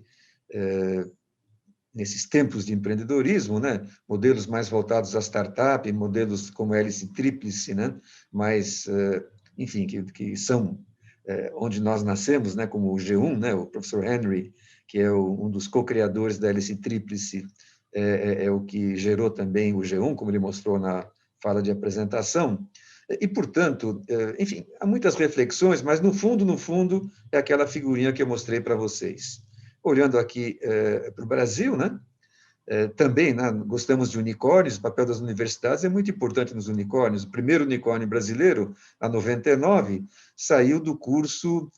tempos de empreendedorismo, né? Modelos mais voltados à startup, modelos como hélice tríplice, né? Mais, enfim, que são onde nós nascemos, né? Como o G1, né? O professor Henry, que é um dos co-criadores da hélice tríplice, é o que gerou também o G1, como ele mostrou na fala de apresentação. E, portanto, enfim, há muitas reflexões, mas, no fundo, é aquela figurinha que eu mostrei para vocês. Olhando aqui para o Brasil, né? Também, né, gostamos de unicórnios, o papel das universidades é muito importante nos unicórnios. O primeiro unicórnio brasileiro, a 99, saiu do curso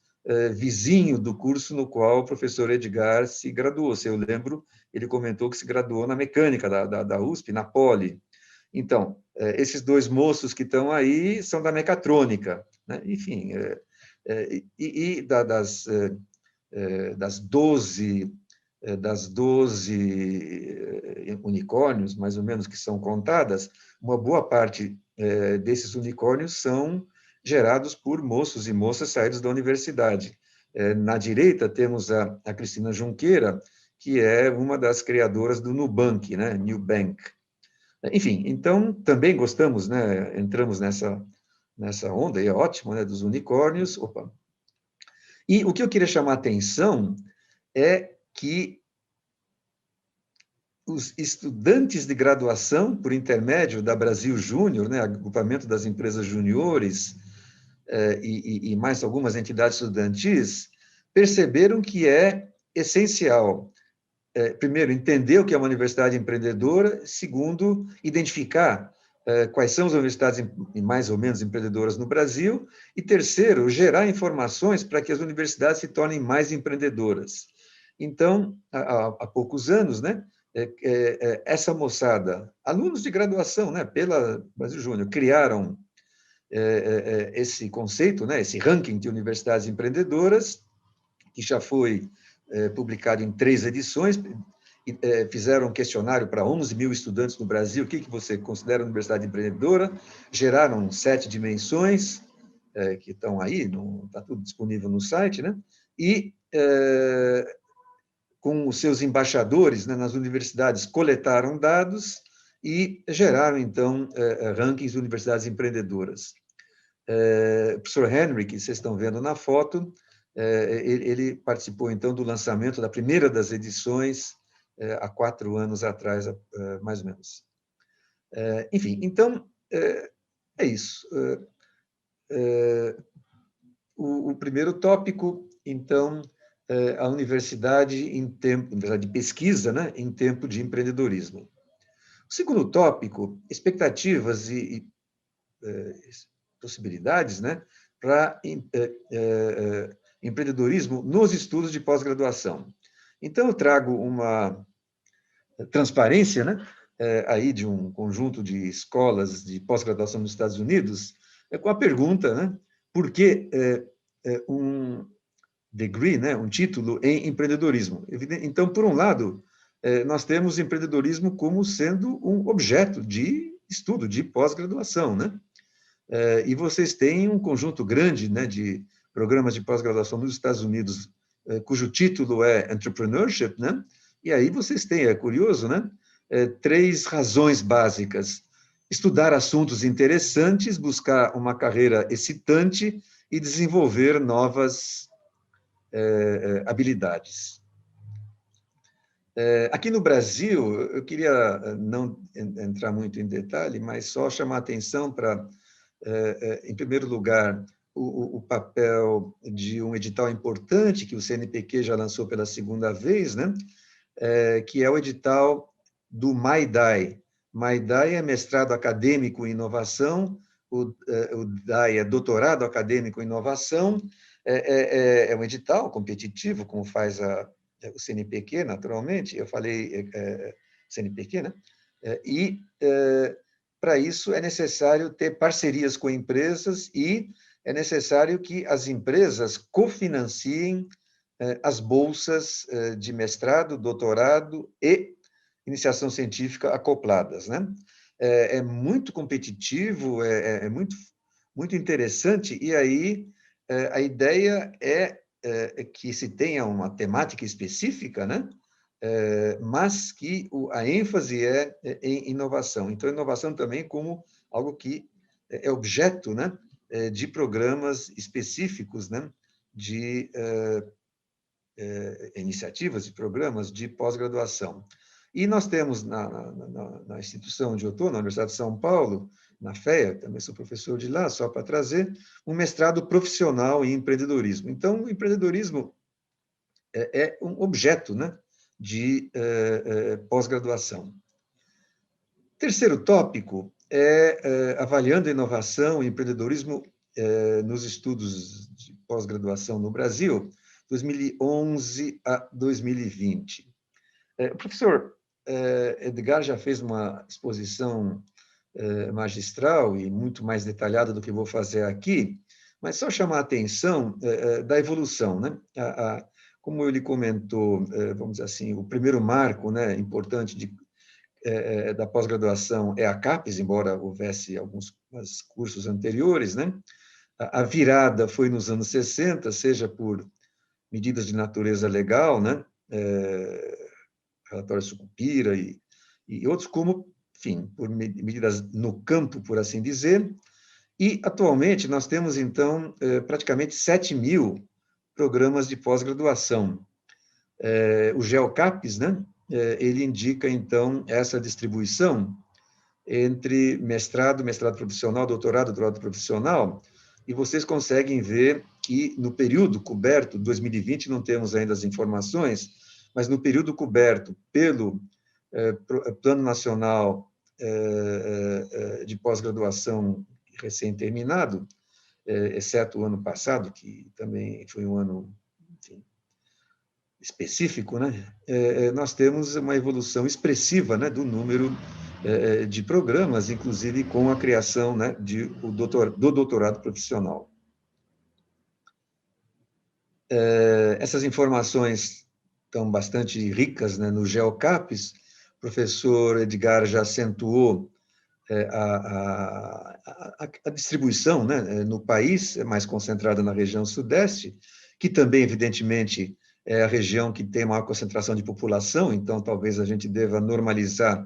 vizinho do curso no qual o professor Edgar se graduou. Se eu lembro, ele comentou que se graduou na mecânica da USP, na Poli. Então, esses dois moços que estão aí são da mecatrônica, né? Enfim, das 12 unicórnios, mais ou menos, que são contadas, uma boa parte desses unicórnios são gerados por moços e moças saídos da universidade. Na direita, temos a Cristina Junqueira, que é uma das criadoras do Nubank, né? Nubank. Enfim, então, também gostamos, né? Entramos nessa onda, e é ótimo, né? Dos unicórnios. Opa. E o que eu queria chamar a atenção é que os estudantes de graduação, por intermédio da Brasil Júnior, né, agrupamento das empresas juniores, e mais algumas entidades estudantis, perceberam que é essencial, primeiro, entender o que é uma universidade empreendedora, segundo, identificar quais são as universidades mais ou menos empreendedoras no Brasil, e terceiro, gerar informações para que as universidades se tornem mais empreendedoras. Então, há poucos anos, né, essa moçada, alunos de graduação, né, pela Brasil Júnior, criaram esse conceito, né, esse ranking de universidades empreendedoras, que já foi publicado em 3 edições, fizeram um questionário para 11 mil estudantes no Brasil, o que você considera universidade empreendedora, geraram 7 dimensões, que estão aí, está tudo disponível no site, né? E, com os seus embaixadores, né, nas universidades, coletaram dados e geraram, então, rankings de universidades empreendedoras. O professor Henry, que vocês estão vendo na foto, ele participou, então, do lançamento da primeira das edições, há 4 anos atrás, mais ou menos. Enfim, então, é isso. O primeiro tópico, então, a universidade de pesquisa, né, em tempo de empreendedorismo. O segundo tópico, expectativas e possibilidades, né, para empreendedorismo nos estudos de pós-graduação. Então, eu trago uma transparência, né, aí de um conjunto de escolas de pós-graduação nos Estados Unidos, com a pergunta, né, por que um degree, né, um título em empreendedorismo? Então, por um lado, nós temos empreendedorismo como sendo um objeto de estudo, de pós-graduação, né? E vocês têm um conjunto grande, né, de programas de pós-graduação nos Estados Unidos, cujo título é Entrepreneurship, né? E aí vocês têm, é curioso, né? 3 razões básicas: estudar assuntos interessantes, buscar uma carreira excitante e desenvolver novas habilidades. Aqui no Brasil, eu queria não entrar muito em detalhe, mas só chamar a atenção para, em primeiro lugar, o papel de um edital importante que o CNPq já lançou pela 2ª vez, né? Que é o edital do MyDai. MyDai é mestrado acadêmico em inovação, o DAI é doutorado acadêmico em inovação, é um edital competitivo, como faz o CNPq, naturalmente, eu falei CNPq, né? E, para isso, é necessário ter parcerias com empresas e é necessário que as empresas cofinanciem as bolsas de mestrado, doutorado e iniciação científica acopladas, né? É muito competitivo, é muito, muito interessante, e aí a ideia é que se tenha uma temática específica, né? Mas que a ênfase é em inovação. Então, inovação também como algo que é objeto, né, de programas específicos, né, de iniciativas e programas de pós-graduação. E nós temos na instituição onde eu estou, na Universidade de São Paulo, na FEA, também sou professor de lá, só para trazer, um mestrado profissional em empreendedorismo. Então, o empreendedorismo é um objeto, né, de pós-graduação. Terceiro tópico é avaliando a inovação e empreendedorismo nos estudos de pós-graduação no Brasil, 2011 a 2020. O professor Edgar já fez uma exposição magistral e muito mais detalhada do que vou fazer aqui, mas só chamar a atenção da evolução, né? Como ele comentou, vamos dizer assim, o primeiro marco, né, importante da pós-graduação é a CAPES, embora houvesse alguns cursos anteriores, né? A virada foi nos anos 60, seja por medidas de natureza legal, né? Relatório Sucupira e outros, como, enfim, por medidas no campo, por assim dizer. E, atualmente, nós temos, então, praticamente 7 mil programas de pós-graduação. O GeoCapes, né? Ele indica, então, essa distribuição entre mestrado, mestrado profissional, doutorado, doutorado profissional, e vocês conseguem ver que no período coberto, 2020, não temos ainda as informações, mas no período coberto pelo Plano Nacional de Pós-Graduação recém-terminado, exceto o ano passado, que também foi um ano, enfim, específico, né? Nós temos uma evolução expressiva, né, do número de programas, inclusive com a criação, né, do doutorado profissional. Essas informações estão bastante ricas, né, no GeoCampus. O professor Edgar já acentuou a distribuição, né, no país, é mais concentrada na região sudeste, que também, evidentemente, é a região que tem maior concentração de população, então talvez a gente deva normalizar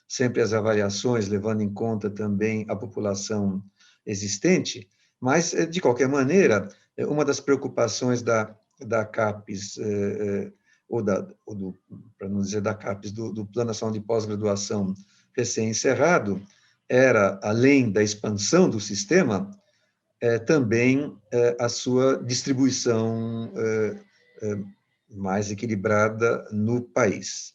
sempre as avaliações, levando em conta também a população existente, mas, de qualquer maneira, uma das preocupações da CAPES, para não dizer da CAPES, do Plano Nacional de Pós-Graduação recém-encerrado, era, além da expansão do sistema, também a sua distribuição mais equilibrada no país.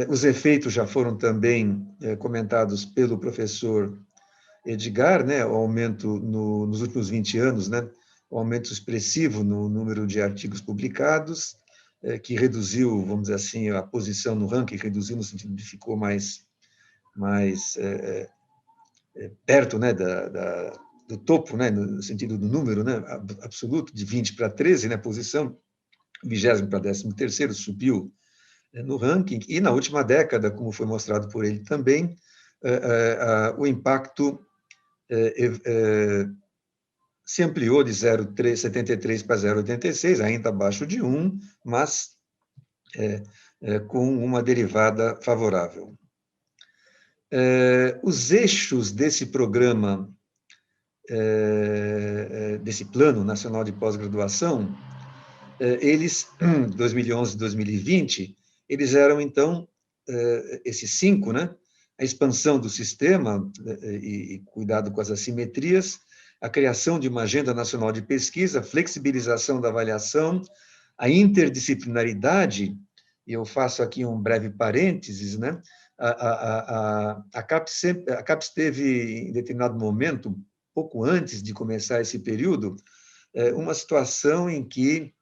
Os efeitos já foram também comentados pelo professor Edgar, né, o aumento nos últimos 20 anos, né, o aumento expressivo no número de artigos publicados, que reduziu, vamos dizer assim, a posição no ranking, reduziu no sentido de ficou mais perto, né, do topo, né, no sentido do número, né, absoluto, de 20 para 13, né, posição, 20º para 13º, subiu no ranking, e na última década, como foi mostrado por ele também, o impacto se ampliou de 0,73 para 0,86, ainda abaixo de 1, mas com uma derivada favorável. Os eixos desse programa, desse Plano Nacional de Pós-Graduação, eles, 2011 e 2020, eles eram, então, esses 5, né? A expansão do sistema e cuidado com as assimetrias, a criação de uma agenda nacional de pesquisa, a flexibilização da avaliação, a interdisciplinaridade, e eu faço aqui um breve parênteses, né? A CAPES teve, em determinado momento, pouco antes de começar esse período, uma situação em que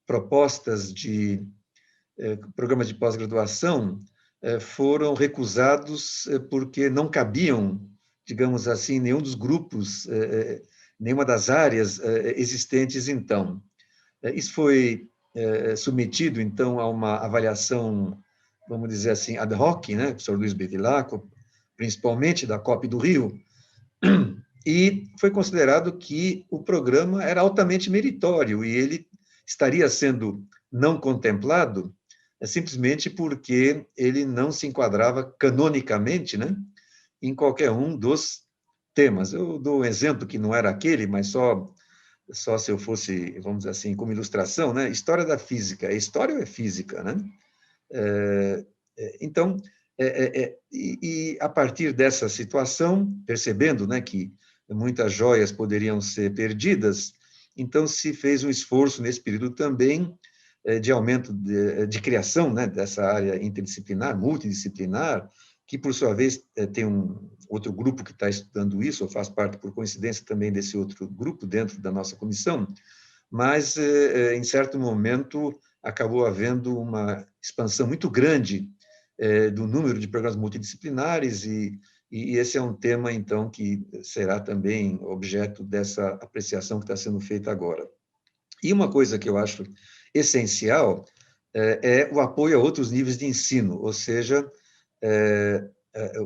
propostas de programas de pós-graduação foram recusados porque não cabiam, digamos assim, nenhum dos grupos, nenhuma das áreas existentes, então. Isso foi submetido, então, a uma avaliação, vamos dizer assim, ad hoc, né, professor Luiz Bevilacqua, principalmente da COP do Rio, e foi considerado que o programa era altamente meritório e ele estaria sendo não contemplado simplesmente porque ele não se enquadrava canonicamente, né, em qualquer um dos temas. Eu dou um exemplo que não era aquele, mas só se eu fosse, vamos dizer assim, como ilustração, né, história da física. É história ou é física, né? Então, e a partir dessa situação, percebendo, né, que muitas joias poderiam ser perdidas, então se fez um esforço nesse período também de aumento de criação, né, dessa área interdisciplinar, multidisciplinar, que, por sua vez, tem um outro grupo que está estudando isso, ou faz parte, por coincidência, também desse outro grupo dentro da nossa comissão, mas, em certo momento, acabou havendo uma expansão muito grande do número de programas multidisciplinares, e esse é um tema, então, que será também objeto dessa apreciação que está sendo feita agora. E uma coisa que eu acho essencial é o apoio a outros níveis de ensino, ou seja,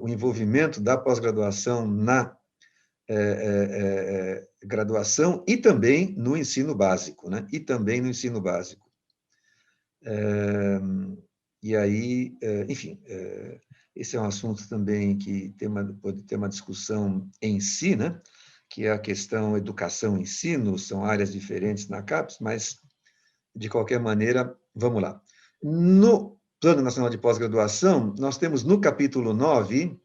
o envolvimento da pós-graduação na graduação e também no ensino básico, né? E também no ensino básico. E aí, enfim, esse é um assunto também que pode ter uma discussão em si, né? Que é a questão educação-ensino, são áreas diferentes na CAPES, mas, de qualquer maneira, vamos lá. No Plano Nacional de Pós-Graduação, nós temos no capítulo 9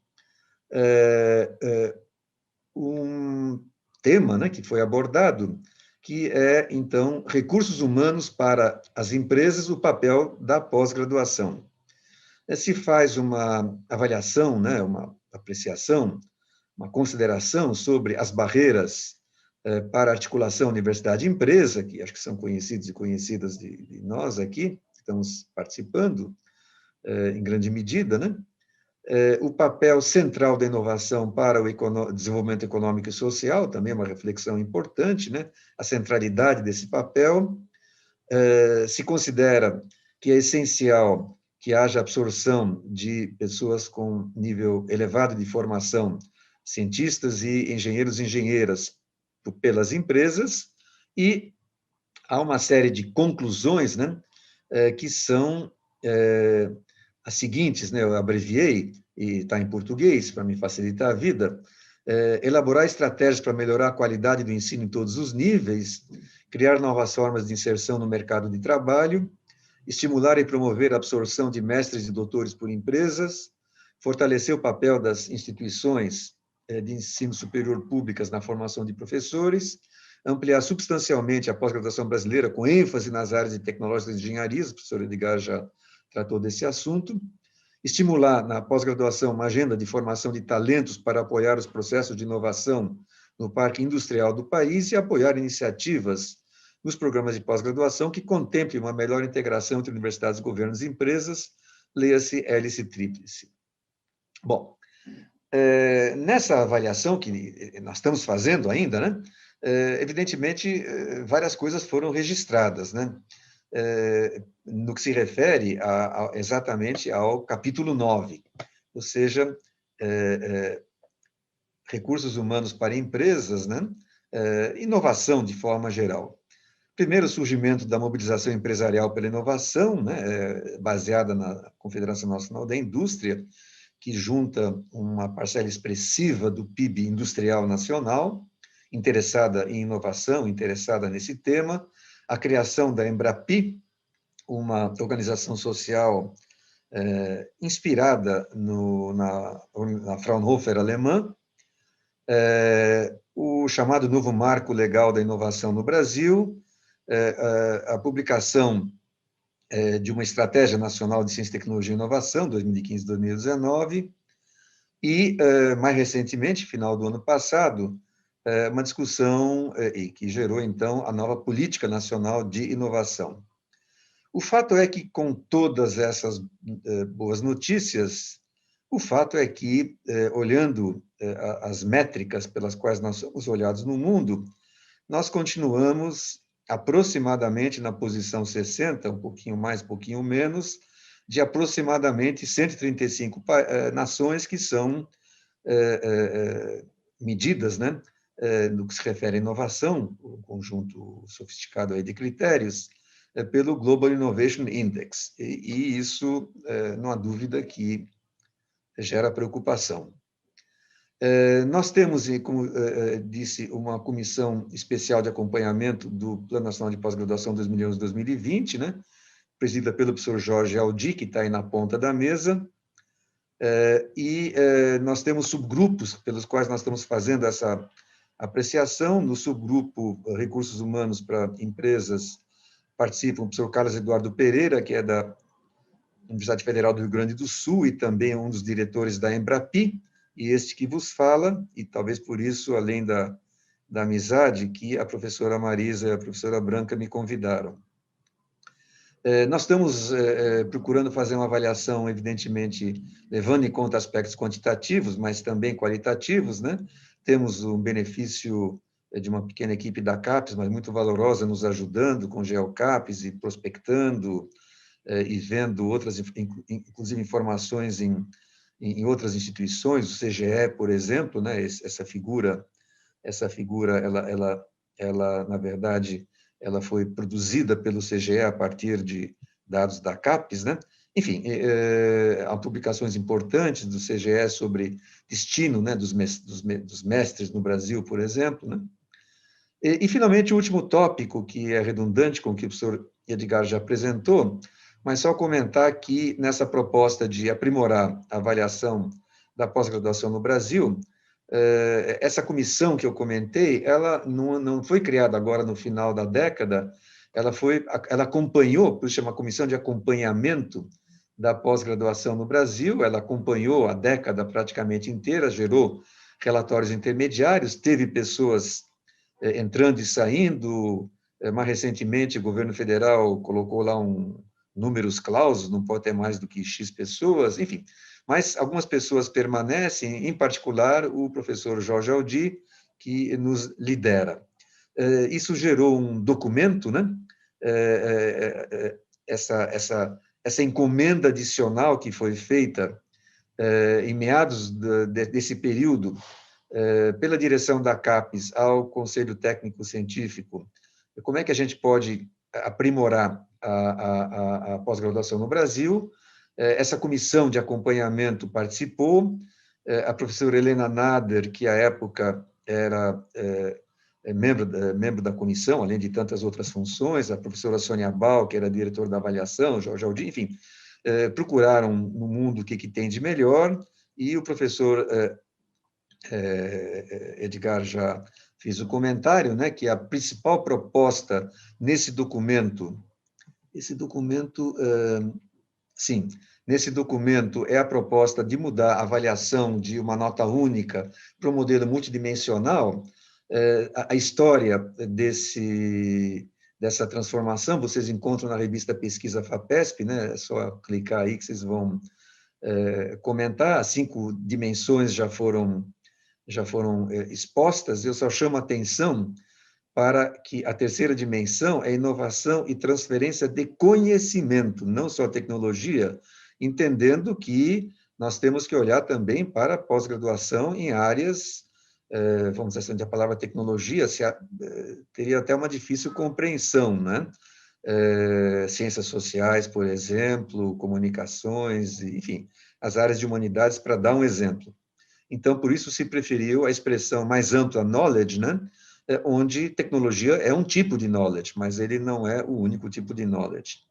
um tema, né, que foi abordado, que é, então, recursos humanos para as empresas, o papel da pós-graduação. Se faz uma avaliação, né, uma apreciação, uma consideração sobre as barreiras para a articulação universidade-empresa, que acho que são conhecidos e conhecidas de nós aqui, que estamos participando em grande medida, né? o papel central da inovação para o desenvolvimento econômico e social, também é uma reflexão importante, né? A centralidade desse papel. Se considera que é essencial que haja absorção de pessoas com nível elevado de formação, cientistas e engenheiros e engenheiras, pelas empresas, e há uma série de conclusões, né, que são as seguintes, né, eu abreviei, e está em português, para me facilitar a vida: elaborar estratégias para melhorar a qualidade do ensino em todos os níveis, criar novas formas de inserção no mercado de trabalho, estimular e promover a absorção de mestres e doutores por empresas, fortalecer o papel das instituições de ensino superior públicas na formação de professores, ampliar substancialmente a pós-graduação brasileira, com ênfase nas áreas de tecnológicas e engenharias, o professor Edgar já tratou desse assunto, estimular na pós-graduação uma agenda de formação de talentos para apoiar os processos de inovação no parque industrial do país e apoiar iniciativas nos programas de pós-graduação que contemplem uma melhor integração entre universidades, governos e empresas, leia-se hélice tríplice. Bom, nessa avaliação que nós estamos fazendo ainda, né, evidentemente, várias coisas foram registradas, né, no que se refere exatamente ao capítulo 9, ou seja, recursos humanos para empresas, né, inovação de forma geral. Primeiro, o surgimento da mobilização empresarial pela inovação, né, baseada na Confederação Nacional da Indústria, que junta uma parcela expressiva do PIB industrial nacional, interessada em inovação, interessada nesse tema, a criação da Embrapi, uma organização social inspirada na Fraunhofer alemã, o chamado novo marco legal da inovação no Brasil, a publicação de uma estratégia nacional de ciência, tecnologia e inovação, 2015-2019, e, mais recentemente, final do ano passado, uma discussão que gerou, então, a nova Política Nacional de Inovação. O fato é que, com todas essas boas notícias, o fato é que, olhando as métricas pelas quais nós somos olhados no mundo, nós continuamos aproximadamente na posição 60, um pouquinho mais, um pouquinho menos, de aproximadamente 135 nações que são medidas, né, no que se refere à inovação, um conjunto sofisticado aí de critérios, pelo Global Innovation Index. E isso, não há dúvida que gera preocupação. Nós temos, como disse, uma comissão especial de acompanhamento do Plano Nacional de Pós-Graduação 2011-2020, né, presidida pelo professor Jorge Aldi, que está aí na ponta da mesa, e nós temos subgrupos pelos quais nós estamos fazendo essa apreciação. No subgrupo Recursos Humanos para Empresas participam o professor Carlos Eduardo Pereira, que é da Universidade Federal do Rio Grande do Sul e também um dos diretores da Embrapi, e este que vos fala, e talvez por isso, além da amizade, que a professora Marisa e a professora Branca me convidaram. Nós estamos procurando fazer uma avaliação, evidentemente, levando em conta aspectos quantitativos, mas também qualitativos, né? Temos um benefício de uma pequena equipe da CAPES, mas muito valorosa, nos ajudando com GeoCaPES e prospectando e vendo outras, inclusive, informações em outras instituições, o CGE, por exemplo, né? Essa figura, ela, na verdade, ela foi produzida pelo CGE a partir de dados da CAPES, né? Enfim, há publicações importantes do CGE sobre destino, né, dos mestres no Brasil, por exemplo, né? E, finalmente, o último tópico, que é redundante com o que o professor Edgar já apresentou, mas só comentar que, nessa proposta de aprimorar a avaliação da pós-graduação no Brasil, essa comissão que eu comentei, ela não foi criada agora no final da década, ela acompanhou, por isso chama Comissão de Acompanhamento da Pós-Graduação no Brasil, ela acompanhou a década praticamente inteira, gerou relatórios intermediários, teve pessoas entrando e saindo, mais recentemente o governo federal colocou lá números clausos, não pode ter mais do que X pessoas, enfim, mas algumas pessoas permanecem, em particular o professor Jorge Aldi, que nos lidera. Isso gerou um documento, né? Essa encomenda adicional que foi feita em meados desse período, pela direção da CAPES ao Conselho Técnico Científico, como é que a gente pode aprimorar a pós-graduação no Brasil. Essa comissão de acompanhamento participou, a professora Helena Nader, que à época era membro da comissão, além de tantas outras funções, a professora Sônia Bal, que era diretora da avaliação, Jorge Aldi, enfim, procuraram no mundo o que tem de melhor, e o professor Edgar já fez o comentário, né, que a principal proposta nesse documento, nesse documento é a proposta de mudar a avaliação de uma nota única para um modelo multidimensional. A história dessa transformação vocês encontram na revista Pesquisa FAPESP, né? É só clicar aí que vocês vão comentar. As 5 dimensões já foram expostas. Eu só chamo a atenção para que a terceira dimensão é inovação e transferência de conhecimento, não só tecnologia, entendendo que nós temos que olhar também para a pós-graduação em áreas, vamos dizer assim, a palavra tecnologia teria até uma difícil compreensão, né? Ciências sociais, por exemplo, comunicações, enfim, as áreas de humanidades, para dar um exemplo. Então, por isso se preferiu a expressão mais ampla, knowledge, né? Onde tecnologia é um tipo de knowledge, mas ele não é o único tipo de knowledge.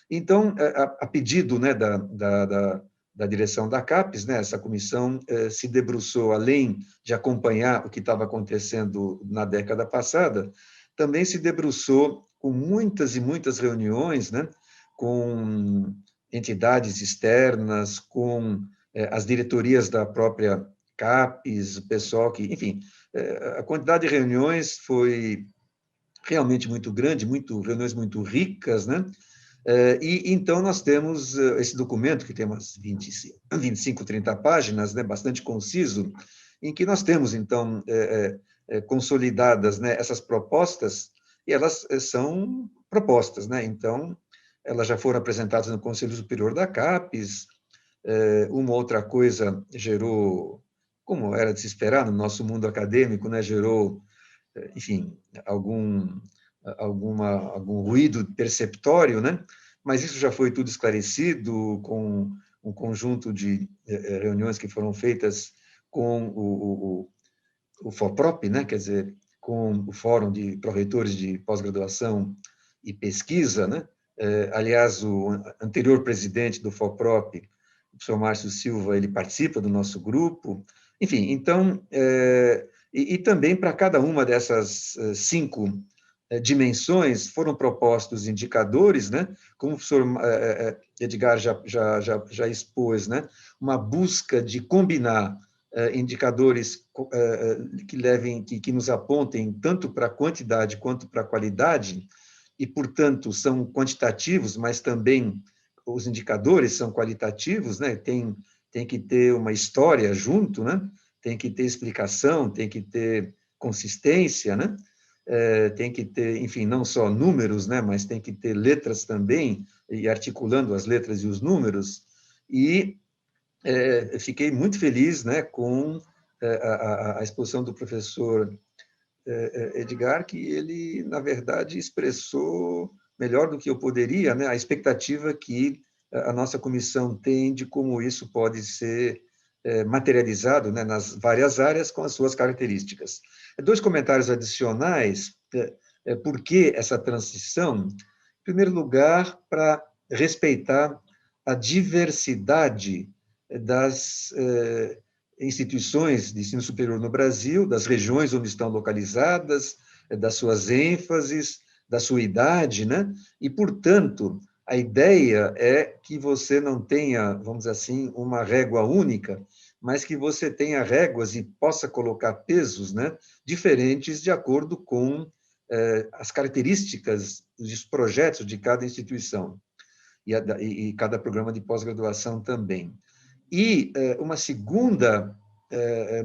Então, a pedido, né, da direção da CAPES, né, essa comissão se debruçou, além de acompanhar o que estava acontecendo na década passada, também se debruçou com muitas e muitas reuniões, né, com entidades externas, com as diretorias da própria CAPES, o pessoal que, enfim, a quantidade de reuniões foi realmente muito grande, reuniões muito ricas, né? E então nós temos esse documento, que tem umas 25, 30 páginas, né, bastante conciso, em que nós temos, então, consolidadas, né, essas propostas, e elas são propostas, né? Então, elas já foram apresentadas no Conselho Superior da CAPES. Uma outra coisa gerou, como era de se esperar no nosso mundo acadêmico, né, gerou, enfim, algum ruído perceptório, né? Mas isso já foi tudo esclarecido com um conjunto de reuniões que foram feitas com o FOPROP, né? Quer dizer, com o Fórum de Pró-Reitores de Pós-Graduação e Pesquisa, né? Aliás, o anterior presidente do FOPROP, o professor Márcio Silva, ele participa do nosso grupo. Enfim, então, e também para cada uma dessas 5 dimensões foram propostos indicadores, né? Como o professor Edgar já expôs, né? Uma busca de combinar indicadores que nos apontem tanto para a quantidade quanto para a qualidade, e, portanto, são quantitativos, mas também os indicadores são qualitativos, né? Tem que ter uma história junto, né? Tem que ter explicação, tem que ter consistência, né? Tem que ter, enfim, não só números, né? Mas tem que ter letras também, e articulando as letras e os números. E fiquei muito feliz, né, com a exposição do professor Edgar, que ele, na verdade, expressou melhor do que eu poderia, né, a expectativa que a nossa comissão tem de como isso pode ser materializado, né, nas várias áreas com as suas características. 2 comentários adicionais. Por que essa transição? Em primeiro lugar, para respeitar a diversidade das instituições de ensino superior no Brasil, das regiões onde estão localizadas, das suas ênfases, da sua idade, né? E, portanto, a ideia é que você não tenha, vamos dizer assim, uma régua única, mas que você tenha réguas e possa colocar pesos, né, diferentes de acordo com as características dos projetos de cada instituição e cada programa de pós-graduação também. E uma segunda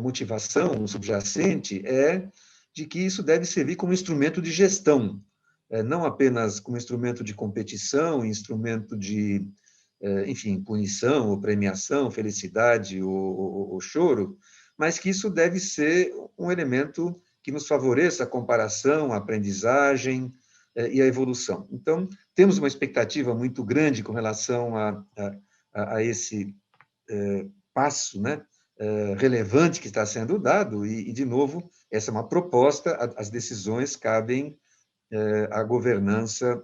motivação subjacente é de que isso deve servir como instrumento de gestão, não apenas como instrumento de competição, instrumento de, enfim, punição ou premiação, felicidade ou choro, mas que isso deve ser um elemento que nos favoreça a comparação, a aprendizagem e a evolução. Então, temos uma expectativa muito grande com relação a esse passo, né, relevante que está sendo dado, e, de novo, essa é uma proposta, as decisões cabem à governança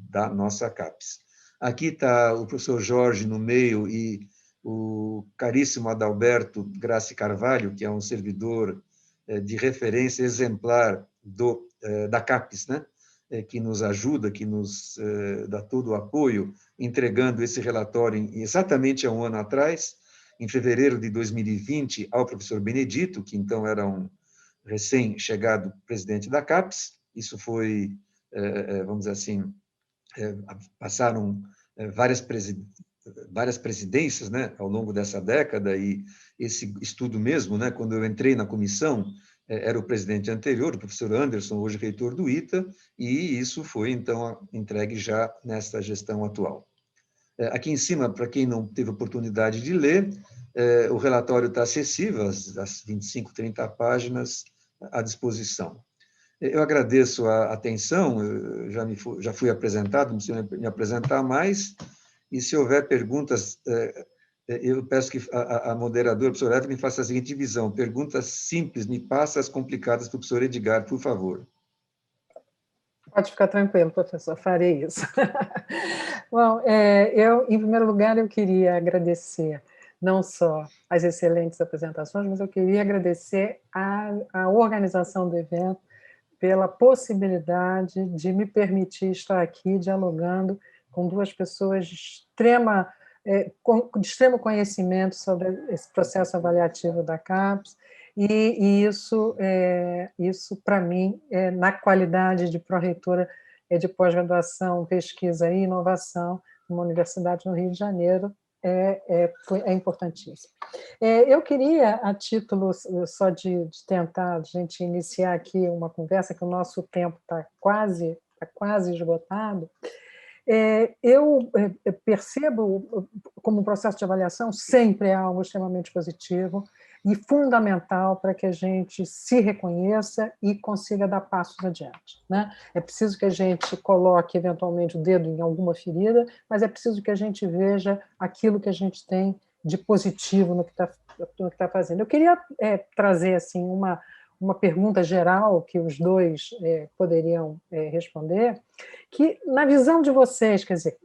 da nossa CAPES. Aqui está o professor Jorge no meio e o caríssimo Adalberto Graci Carvalho, que é um servidor de referência exemplar da CAPES, né, que nos ajuda, que nos dá todo o apoio, entregando esse relatório exatamente há um ano atrás, em fevereiro de 2020, ao professor Benedito, que então era um recém-chegado presidente da CAPES. Isso foi, vamos dizer assim, passaram várias presidências, né, ao longo dessa década, e esse estudo mesmo, né, quando eu entrei na comissão, era o presidente anterior, o professor Anderson, hoje reitor do ITA, e isso foi, então, entregue já nesta gestão atual. Aqui em cima, para quem não teve oportunidade de ler, o relatório está acessível, as 25, 30 páginas à disposição. Eu agradeço a atenção, eu já fui apresentado, não preciso me apresentar mais, e se houver perguntas, eu peço que a moderadora, a professora Eva, me faça a seguinte divisão: perguntas simples, me passa as complicadas para o professor Edgar, por favor. Pode ficar tranquilo, professor, farei isso. Bom, em primeiro lugar, eu queria agradecer não só as excelentes apresentações, mas eu queria agradecer a organização do evento pela possibilidade de me permitir estar aqui dialogando com duas pessoas de extremo conhecimento sobre esse processo avaliativo da CAPES, e isso para mim, na qualidade de pró-reitora de pós-graduação, pesquisa e inovação, numa universidade no Rio de Janeiro, é importantíssimo. Eu queria, a título só de tentar a gente iniciar aqui uma conversa, que o nosso tempo está quase esgotado, eu percebo como um processo de avaliação sempre é algo extremamente positivo e fundamental para que a gente se reconheça e consiga dar passos adiante, né? É preciso que a gente coloque, eventualmente, o dedo em alguma ferida, mas é preciso que a gente veja aquilo que a gente tem de positivo no que está fazendo. Eu queria trazer assim, uma pergunta geral que os dois poderiam responder, que, na visão de vocês, quer dizer,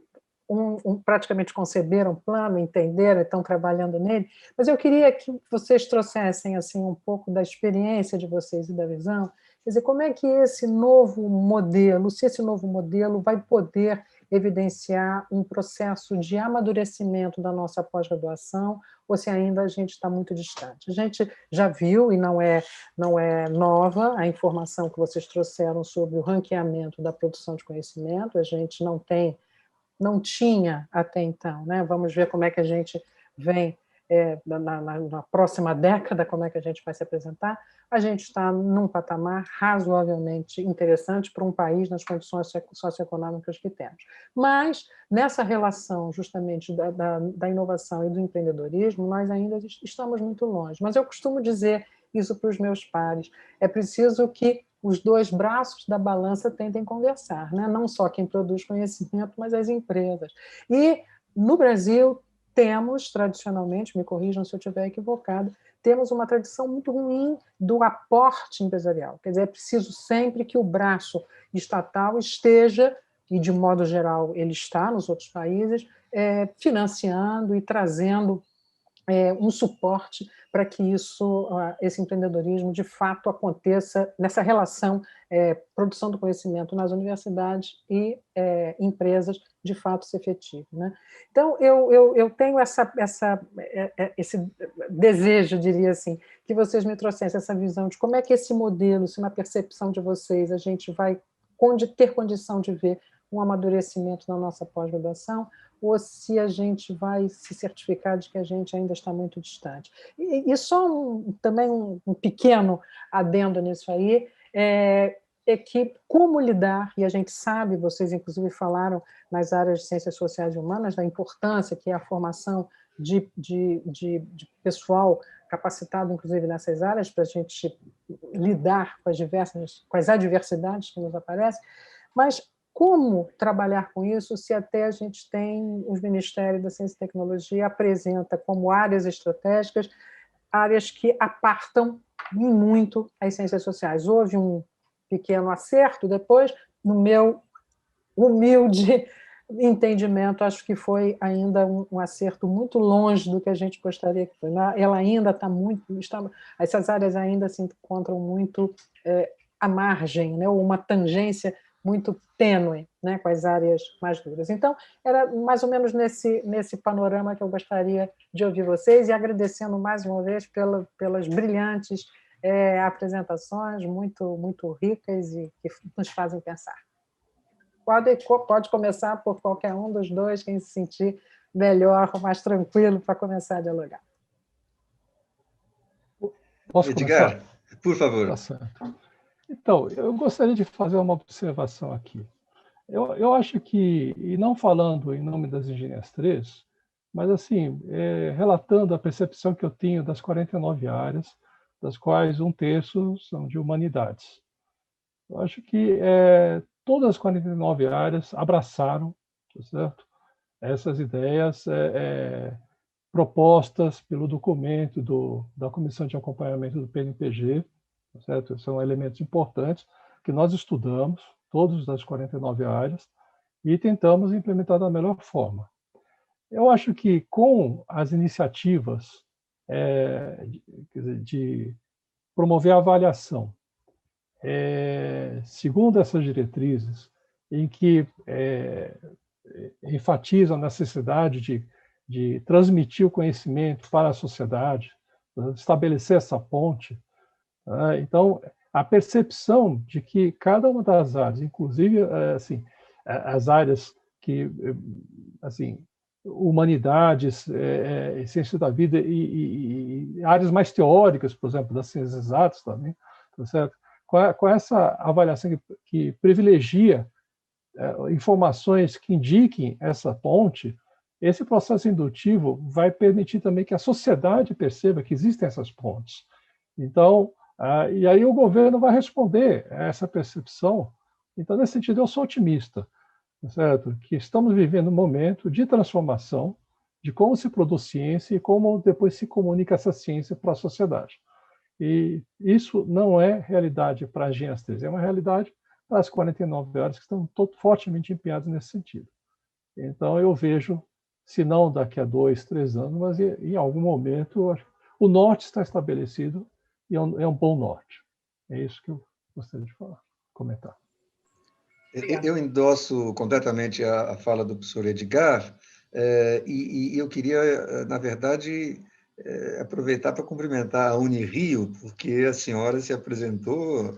praticamente conceberam um plano, entenderam e estão trabalhando nele, mas eu queria que vocês trouxessem assim, um pouco da experiência de vocês e da visão, quer dizer, como é que esse novo modelo, se esse novo modelo vai poder evidenciar um processo de amadurecimento da nossa pós-graduação, ou se ainda a gente está muito distante. A gente já viu, e não é nova, a informação que vocês trouxeram sobre o ranqueamento da produção de conhecimento, a gente não tinha até então, né? Vamos ver como é que a gente vem na próxima década, como é que a gente vai se apresentar. A gente está num patamar razoavelmente interessante para um país nas condições socioeconômicas que temos. Mas, nessa relação justamente da inovação e do empreendedorismo, nós ainda estamos muito longe. Mas eu costumo dizer isso para os meus pares, é preciso que os dois braços da balança tentem conversar, né? Não só quem produz conhecimento, mas as empresas. E, no Brasil, temos, tradicionalmente, me corrijam se eu estiver equivocado, temos uma tradição muito ruim do aporte empresarial. Quer dizer, é preciso sempre que o braço estatal esteja, e de modo geral ele está nos outros países, financiando e trazendo um suporte para que esse empreendedorismo de fato aconteça nessa relação produção do conhecimento nas universidades e empresas de fato se efetive, né? Então, eu tenho esse desejo, diria assim, que vocês me trouxessem essa visão de como é que esse modelo, se na percepção de vocês a gente vai ter condição de ver um amadurecimento na nossa pós-graduação, ou se a gente vai se certificar de que a gente ainda está muito distante. E só também um pequeno adendo nisso aí, é que como lidar, e a gente sabe, vocês inclusive falaram nas áreas de ciências sociais e humanas, da importância que é a formação de pessoal capacitado, inclusive, nessas áreas, para a gente lidar com as adversidades que nos aparecem, mas como trabalhar com isso se até a gente tem os Ministérios da Ciência e Tecnologia apresenta como áreas estratégicas, áreas que apartam muito as ciências sociais. Houve um pequeno acerto depois, no meu humilde entendimento, acho que foi ainda um acerto muito longe do que a gente gostaria que fosse. Ela ainda está muito... essas áreas ainda se encontram muito à margem, né, ou uma tangência muito tênue, né, com as áreas mais duras. Então, era mais ou menos nesse panorama que eu gostaria de ouvir vocês, e agradecendo mais uma vez pelas brilhantes apresentações, muito, muito ricas e que nos fazem pensar. Pode começar por qualquer um dos dois, quem se sentir melhor ou mais tranquilo para começar a dialogar. Posso Edgar, começar? por favor. Tá certo. Então, eu gostaria de fazer uma observação aqui. Eu acho que, e não falando em nome das Engenharias 3, mas assim, relatando a percepção que eu tenho das 49 áreas, das quais 1/3 são de humanidades. Eu acho que todas as 49 áreas abraçaram, tá certo? Essas ideias propostas pelo documento da Comissão de Acompanhamento do PNPG, tá certo? São elementos importantes que nós estudamos, todos das 49 áreas, e tentamos implementar da melhor forma. Eu acho que com as iniciativas de promover a avaliação, segundo essas diretrizes, em que enfatizam a necessidade de transmitir o conhecimento para a sociedade, estabelecer essa ponte. Então, a percepção de que cada uma das áreas, inclusive assim, as áreas que, assim, humanidades, ciência da vida e áreas mais teóricas, por exemplo, das ciências exatas também, tá certo? Com essa avaliação que privilegia informações que indiquem essa ponte, esse processo indutivo vai permitir também que a sociedade perceba que existem essas pontes. Então, e aí o governo vai responder a essa percepção. Então, nesse sentido, eu sou otimista, certo? Que estamos vivendo um momento de transformação de como se produz ciência e como depois se comunica essa ciência para a sociedade. E isso não é realidade para a Engenharias 3, é uma realidade para as 49 áreas que estão fortemente empenhadas nesse sentido. Então, eu vejo, se não daqui a 2, 3 anos, mas em algum momento, o norte está estabelecido e é um bom norte. É isso que eu gostaria de comentar. Eu endosso completamente a fala do professor Edgar, e eu queria, na verdade, aproveitar para cumprimentar a Unirio, porque a senhora se apresentou,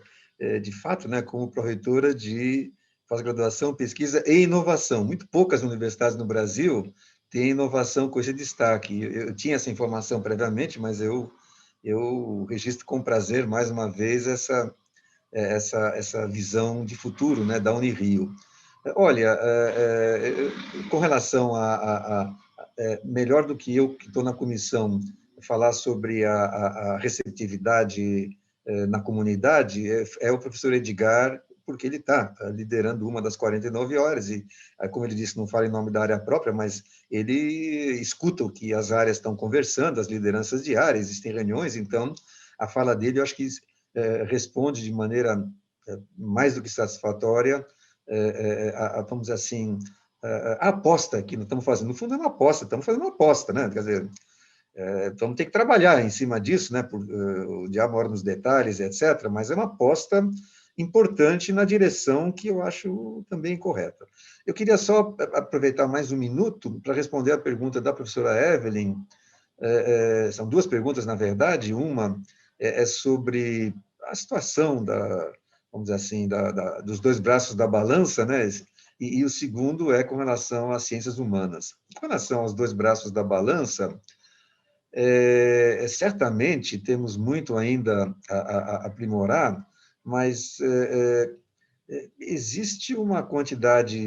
de fato, né, como pró-reitora de pós-graduação, pesquisa e inovação. Muito poucas universidades no Brasil têm inovação com esse destaque. Eu tinha essa informação previamente, mas eu registro com prazer, mais uma vez, essa visão de futuro, né, da Unirio. Olha, com relação melhor do que eu, que estou na comissão, falar sobre a receptividade na comunidade, é o professor Edgar, porque ele está liderando uma das 49 horas, e, como ele disse, não fala em nome da área própria, mas ele escuta o que as áreas estão conversando, as lideranças diárias, existem reuniões, então, a fala dele, eu acho que responde de maneira mais do que satisfatória, vamos dizer assim, a aposta que nós estamos fazendo. No fundo, é uma aposta, estamos fazendo uma aposta, né? Quer dizer, vamos ter que trabalhar em cima disso, né? O diabo mora nos detalhes, etc., mas é uma aposta importante na direção que eu acho também correta. Eu queria só aproveitar mais um minuto para responder a pergunta da professora Evelyn. São duas perguntas, na verdade. Uma é sobre a situação vamos dizer assim, dos dois braços da balança, né? e o segundo é com relação às ciências humanas. Com relação aos dois braços da balança, certamente temos muito ainda a aprimorar, mas existe uma quantidade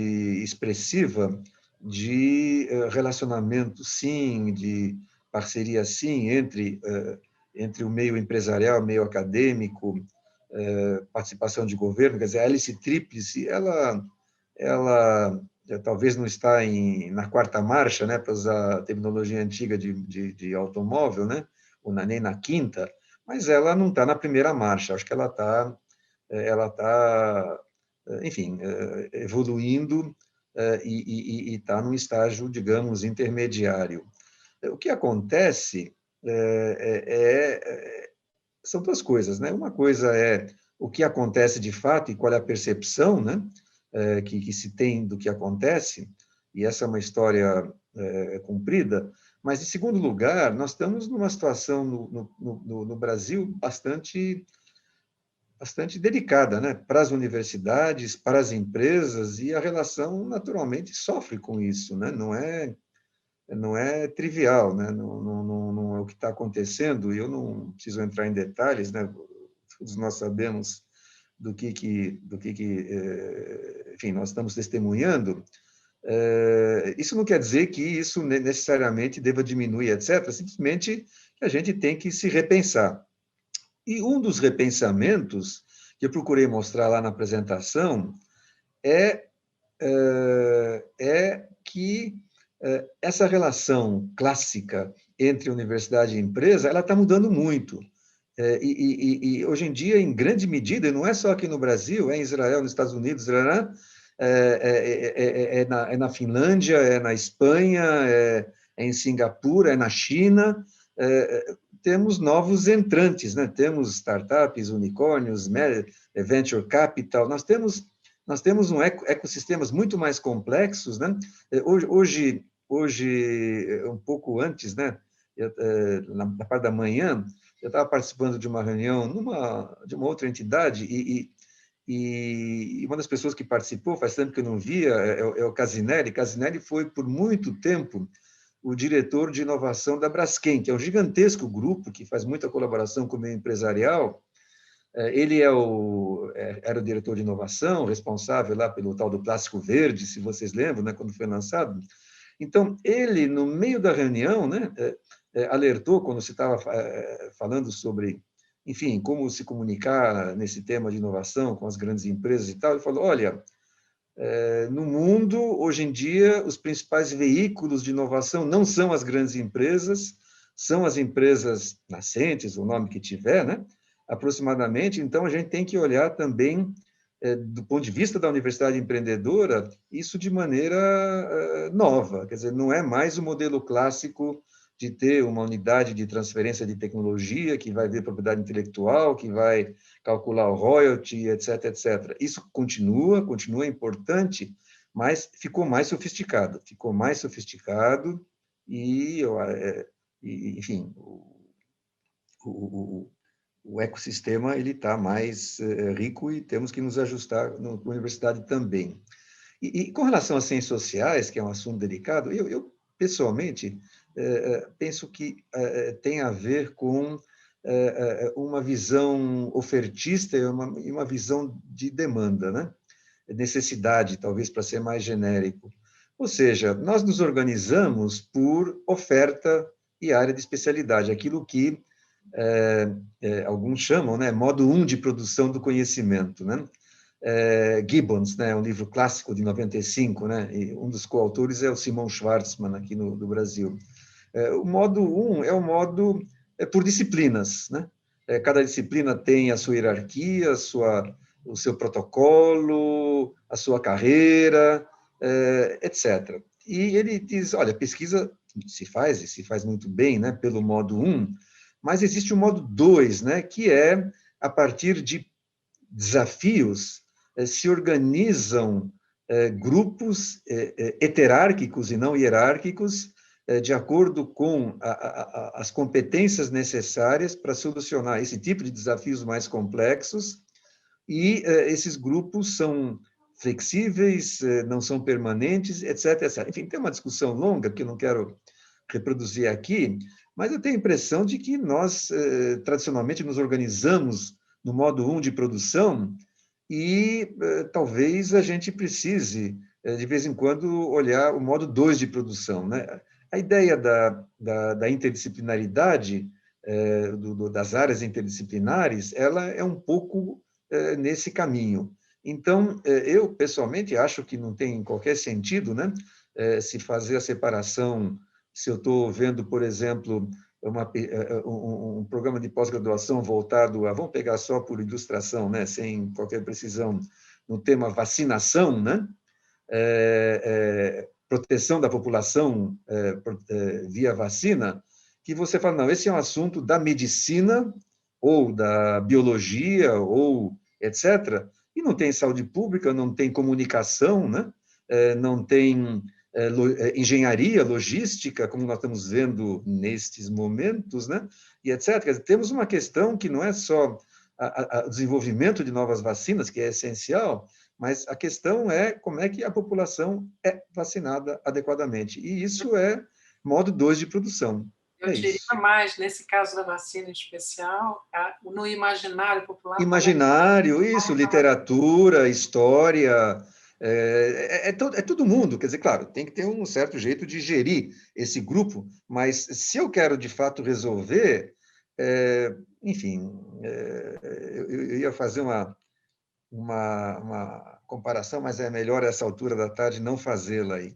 expressiva de relacionamento, sim, de parceria, sim, entre o meio empresarial, o meio acadêmico, participação de governo. Quer dizer, a hélice tríplice, ela talvez não está na quarta marcha, né, para usar a terminologia antiga de automóvel, né, ou nem na quinta, mas ela não está na primeira marcha. Acho que ela está, enfim, evoluindo e está num estágio, digamos, intermediário. O que acontece são duas coisas, né? Uma coisa é o que acontece de fato e qual é a percepção, né, que se tem do que acontece, e essa é uma história comprida, mas, em segundo lugar, nós estamos numa situação no Brasil bastante delicada, né? Para as universidades, para as empresas, e a relação, naturalmente, sofre com isso, né? Não é trivial, né? Não é o que está acontecendo, e eu não preciso entrar em detalhes, né? Todos nós sabemos do que enfim, nós estamos testemunhando. Isso não quer dizer que isso necessariamente deva diminuir, etc., simplesmente que a gente tem que se repensar. E um dos repensamentos que eu procurei mostrar lá na apresentação é que essa relação clássica entre universidade e empresa, ela está mudando muito. E hoje em dia, em grande medida, e não é só aqui no Brasil, é em Israel, nos Estados Unidos, é na Finlândia, é na Espanha, é em Singapura, é na China. Temos novos entrantes, né? Temos startups, unicórnios, venture capital, nós temos ecossistemas muito mais complexos, né? Hoje, um pouco antes, né, na parte da manhã, eu estava participando de uma reunião de uma outra entidade e uma das pessoas que participou, faz tempo que eu não via, é o Casinelli. Casinelli foi, por muito tempo, o diretor de inovação da Braskem, que é um gigantesco grupo que faz muita colaboração com o meio empresarial. Ele era o diretor de inovação, responsável lá pelo tal do plástico verde, se vocês lembram, né, quando foi lançado. Então, ele, no meio da reunião, né, alertou, quando se estava falando sobre, enfim, como se comunicar nesse tema de inovação com as grandes empresas e tal, ele falou, olha, no mundo, hoje em dia, os principais veículos de inovação não são as grandes empresas, são as empresas nascentes, o nome que tiver, né, aproximadamente. Então, a gente tem que olhar também, do ponto de vista da universidade empreendedora, isso de maneira nova. Quer dizer, não é mais o modelo clássico de ter uma unidade de transferência de tecnologia que vai ver propriedade intelectual, que vai calcular o royalty, etc., etc. Isso continua importante, mas ficou mais sofisticado. E, enfim, o ecossistema ele está mais rico e temos que nos ajustar na universidade também. E com relação às ciências sociais, que é um assunto delicado, eu pessoalmente penso que tem a ver com uma visão ofertista e uma visão de demanda, né? Necessidade, talvez, para ser mais genérico. Ou seja, nós nos organizamos por oferta e área de especialidade, aquilo que alguns chamam, né, modo 1 de produção do conhecimento, né? Gibbons, né, um livro clássico de 95, né, e um dos coautores é o Simon Schwarzman, aqui no Brasil. O modo 1 é o modo por disciplinas, né? Cada disciplina tem a sua hierarquia, o seu protocolo, a sua carreira, etc. E ele diz, olha, pesquisa se faz muito bem, né, pelo modo 1, mas existe o modo 2, né, que é, a partir de desafios, se organizam grupos heterárquicos e não hierárquicos, de acordo com as competências necessárias para solucionar esse tipo de desafios mais complexos, e esses grupos são flexíveis, não são permanentes, etc, etc. Enfim, tem uma discussão longa que eu não quero reproduzir aqui, mas eu tenho a impressão de que nós, tradicionalmente, nos organizamos no modo 1 de produção e talvez a gente precise, de vez em quando, olhar o modo 2 de produção, né? A ideia da interdisciplinaridade, das áreas interdisciplinares, ela é um pouco nesse caminho. Então, eu, pessoalmente, acho que não tem qualquer sentido, né, se fazer a separação, se eu estou vendo, por exemplo, um programa de pós-graduação voltado a, vamos pegar só por ilustração, né, sem qualquer precisão, no tema vacinação, né, proteção da população via vacina, que você fala, não, esse é um assunto da medicina ou da biologia ou etc., e não tem saúde pública, não tem comunicação, né? Não tem engenharia, logística, como nós estamos vendo nestes momentos, né? E etc. Quer dizer, temos uma questão que não é só o desenvolvimento de novas vacinas, que é essencial, mas a questão é como é que a população é vacinada adequadamente. E isso é modo 2 de produção. Eu diria mais, nesse caso da vacina em especial, no imaginário popular. Imaginário, isso, literatura, história, é todo mundo. Quer dizer, claro, tem que ter um certo jeito de gerir esse grupo, mas se eu quero, de fato, resolver, enfim, eu ia fazer uma comparação, mas é melhor essa altura da tarde não fazê-la aí.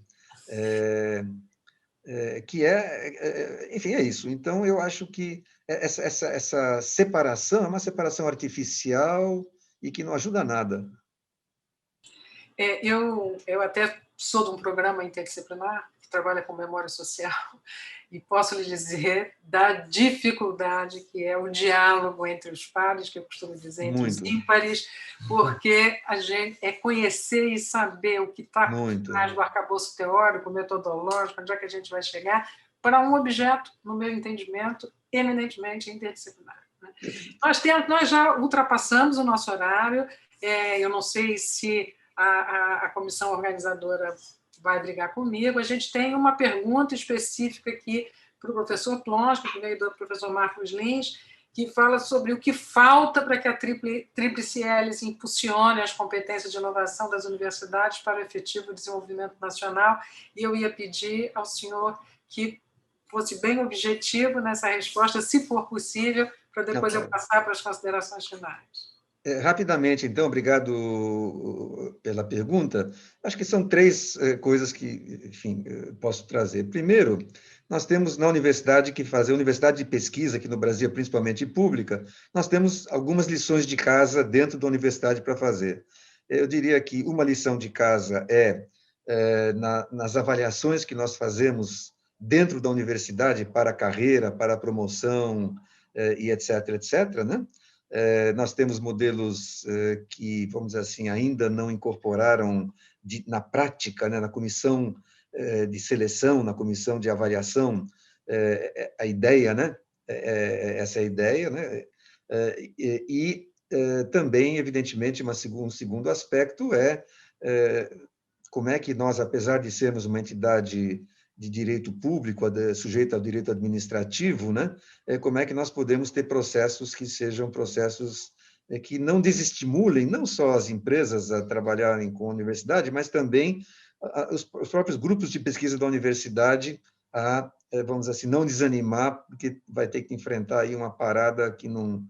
Enfim, é isso. Então, eu acho que essa separação é uma separação artificial e que não ajuda a nada. Eu até sou de um programa interdisciplinar que trabalha com memória social e posso lhe dizer da dificuldade que é o diálogo entre os pares, que eu costumo dizer, entre os ímpares, porque a gente é conhecer e saber o que está por trás do arcabouço teórico, metodológico, onde é que a gente vai chegar, para um objeto, no meu entendimento, eminentemente interdisciplinar. Nós já ultrapassamos o nosso horário, eu não sei se a comissão organizadora vai brigar comigo. A gente tem uma pergunta específica aqui para o professor Plonsky, que veio do professor Marcos Lins, que fala sobre o que falta para que a Tríplice Hélice impulsione as competências de inovação das universidades para o efetivo desenvolvimento nacional. E eu ia pedir ao senhor que fosse bem objetivo nessa resposta, se for possível, para depois eu passar para as considerações finais. Rapidamente, então, obrigado pela pergunta. Acho que são 3 coisas que, enfim, posso trazer. Primeiro, nós temos na universidade que fazer, universidade de pesquisa, aqui no Brasil, principalmente pública, nós temos algumas lições de casa dentro da universidade para fazer. Eu diria que uma lição de casa nas avaliações que nós fazemos dentro da universidade para a carreira, para a promoção, e etc., etc., né? Nós temos modelos que, vamos dizer assim, ainda não incorporaram na prática, né, na comissão de seleção, na comissão de avaliação, a ideia, né, essa é a ideia, né, e também, evidentemente, um segundo aspecto como é que nós, apesar de sermos uma entidade de direito público, sujeito ao direito administrativo, né? Como é que nós podemos ter processos que sejam processos que não desestimulem não só as empresas a trabalharem com a universidade, mas também os próprios grupos de pesquisa da universidade a, vamos dizer assim, não desanimar, porque vai ter que enfrentar aí uma parada que não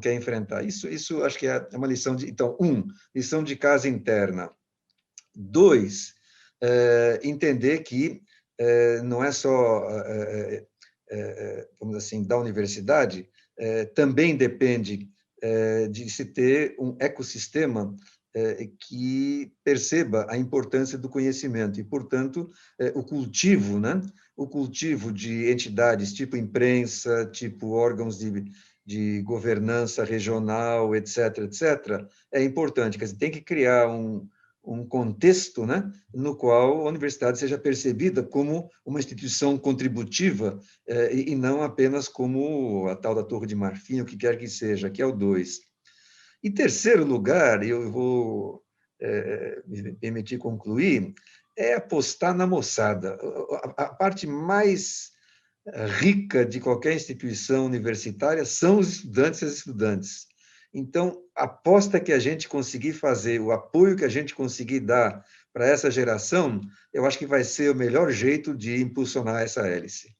quer enfrentar. Isso acho que é uma lição de... Então, lição de casa interna. 2, entender que não é só, vamos dizer assim, da universidade, também depende de se ter um ecossistema que perceba a importância do conhecimento e, portanto, o cultivo, né? O cultivo de entidades tipo imprensa, tipo órgãos de governança regional, etc., etc., é importante. Quer dizer, tem que criar um contexto, né, no qual a universidade seja percebida como uma instituição contributiva e não apenas como a tal da Torre de Marfim, o que quer que seja, que é o 2. Em terceiro lugar, eu vou me permitir concluir, é apostar na moçada. A parte mais rica de qualquer instituição universitária são os estudantes e as estudantes. Então, a aposta que a gente conseguir fazer, o apoio que a gente conseguir dar para essa geração, eu acho que vai ser o melhor jeito de impulsionar essa hélice.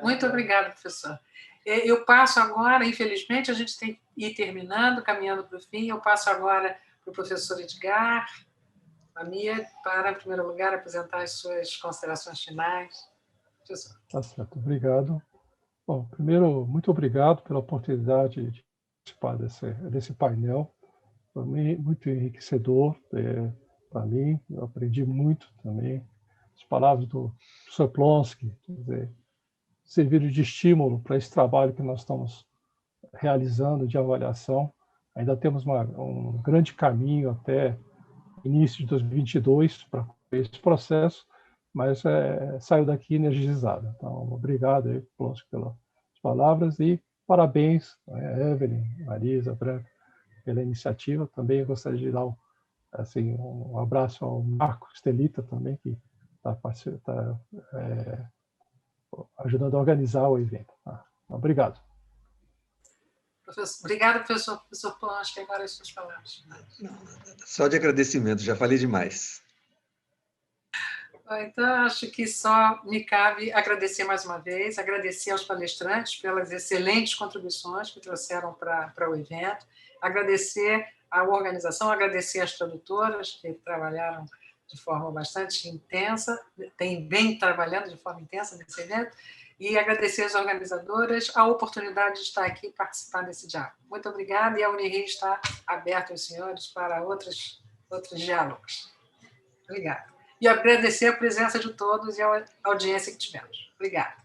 Muito obrigada, professor. Eu passo agora, infelizmente, a gente tem que ir terminando, caminhando para o fim, eu passo agora para o professor Edgar Lamir, para, em primeiro lugar, apresentar as suas considerações finais. Professor. Tá certo, obrigado. Bom, primeiro, muito obrigado pela oportunidade de participar desse painel. Foi muito enriquecedor para mim, eu aprendi muito também. As palavras do professor Plonsky, quer dizer, serviram de estímulo para esse trabalho que nós estamos realizando de avaliação. Ainda temos um grande caminho até início de 2022 para esse processo, mas saiu daqui energizado. Então, obrigado aí, Plonsky, pelas palavras e parabéns, Evelyn, Marisa, Branca, pela iniciativa. Também eu gostaria de dar um abraço ao Marco Estelita também, que está ajudando a organizar o evento. Obrigado. Obrigado, professor Plonsky. Agora as suas palavras. Só de agradecimento, já falei demais. Então, acho que só me cabe agradecer mais uma vez, agradecer aos palestrantes pelas excelentes contribuições que trouxeram para o evento, agradecer à organização, agradecer às tradutoras que trabalharam de forma bastante intensa, vem trabalhando de forma intensa nesse evento, e agradecer às organizadoras a oportunidade de estar aqui e participar desse diálogo. Muito obrigada, e a Unirio está aberta aos senhores para outros diálogos. Obrigada. E agradecer a presença de todos e a audiência que tivemos. Obrigada.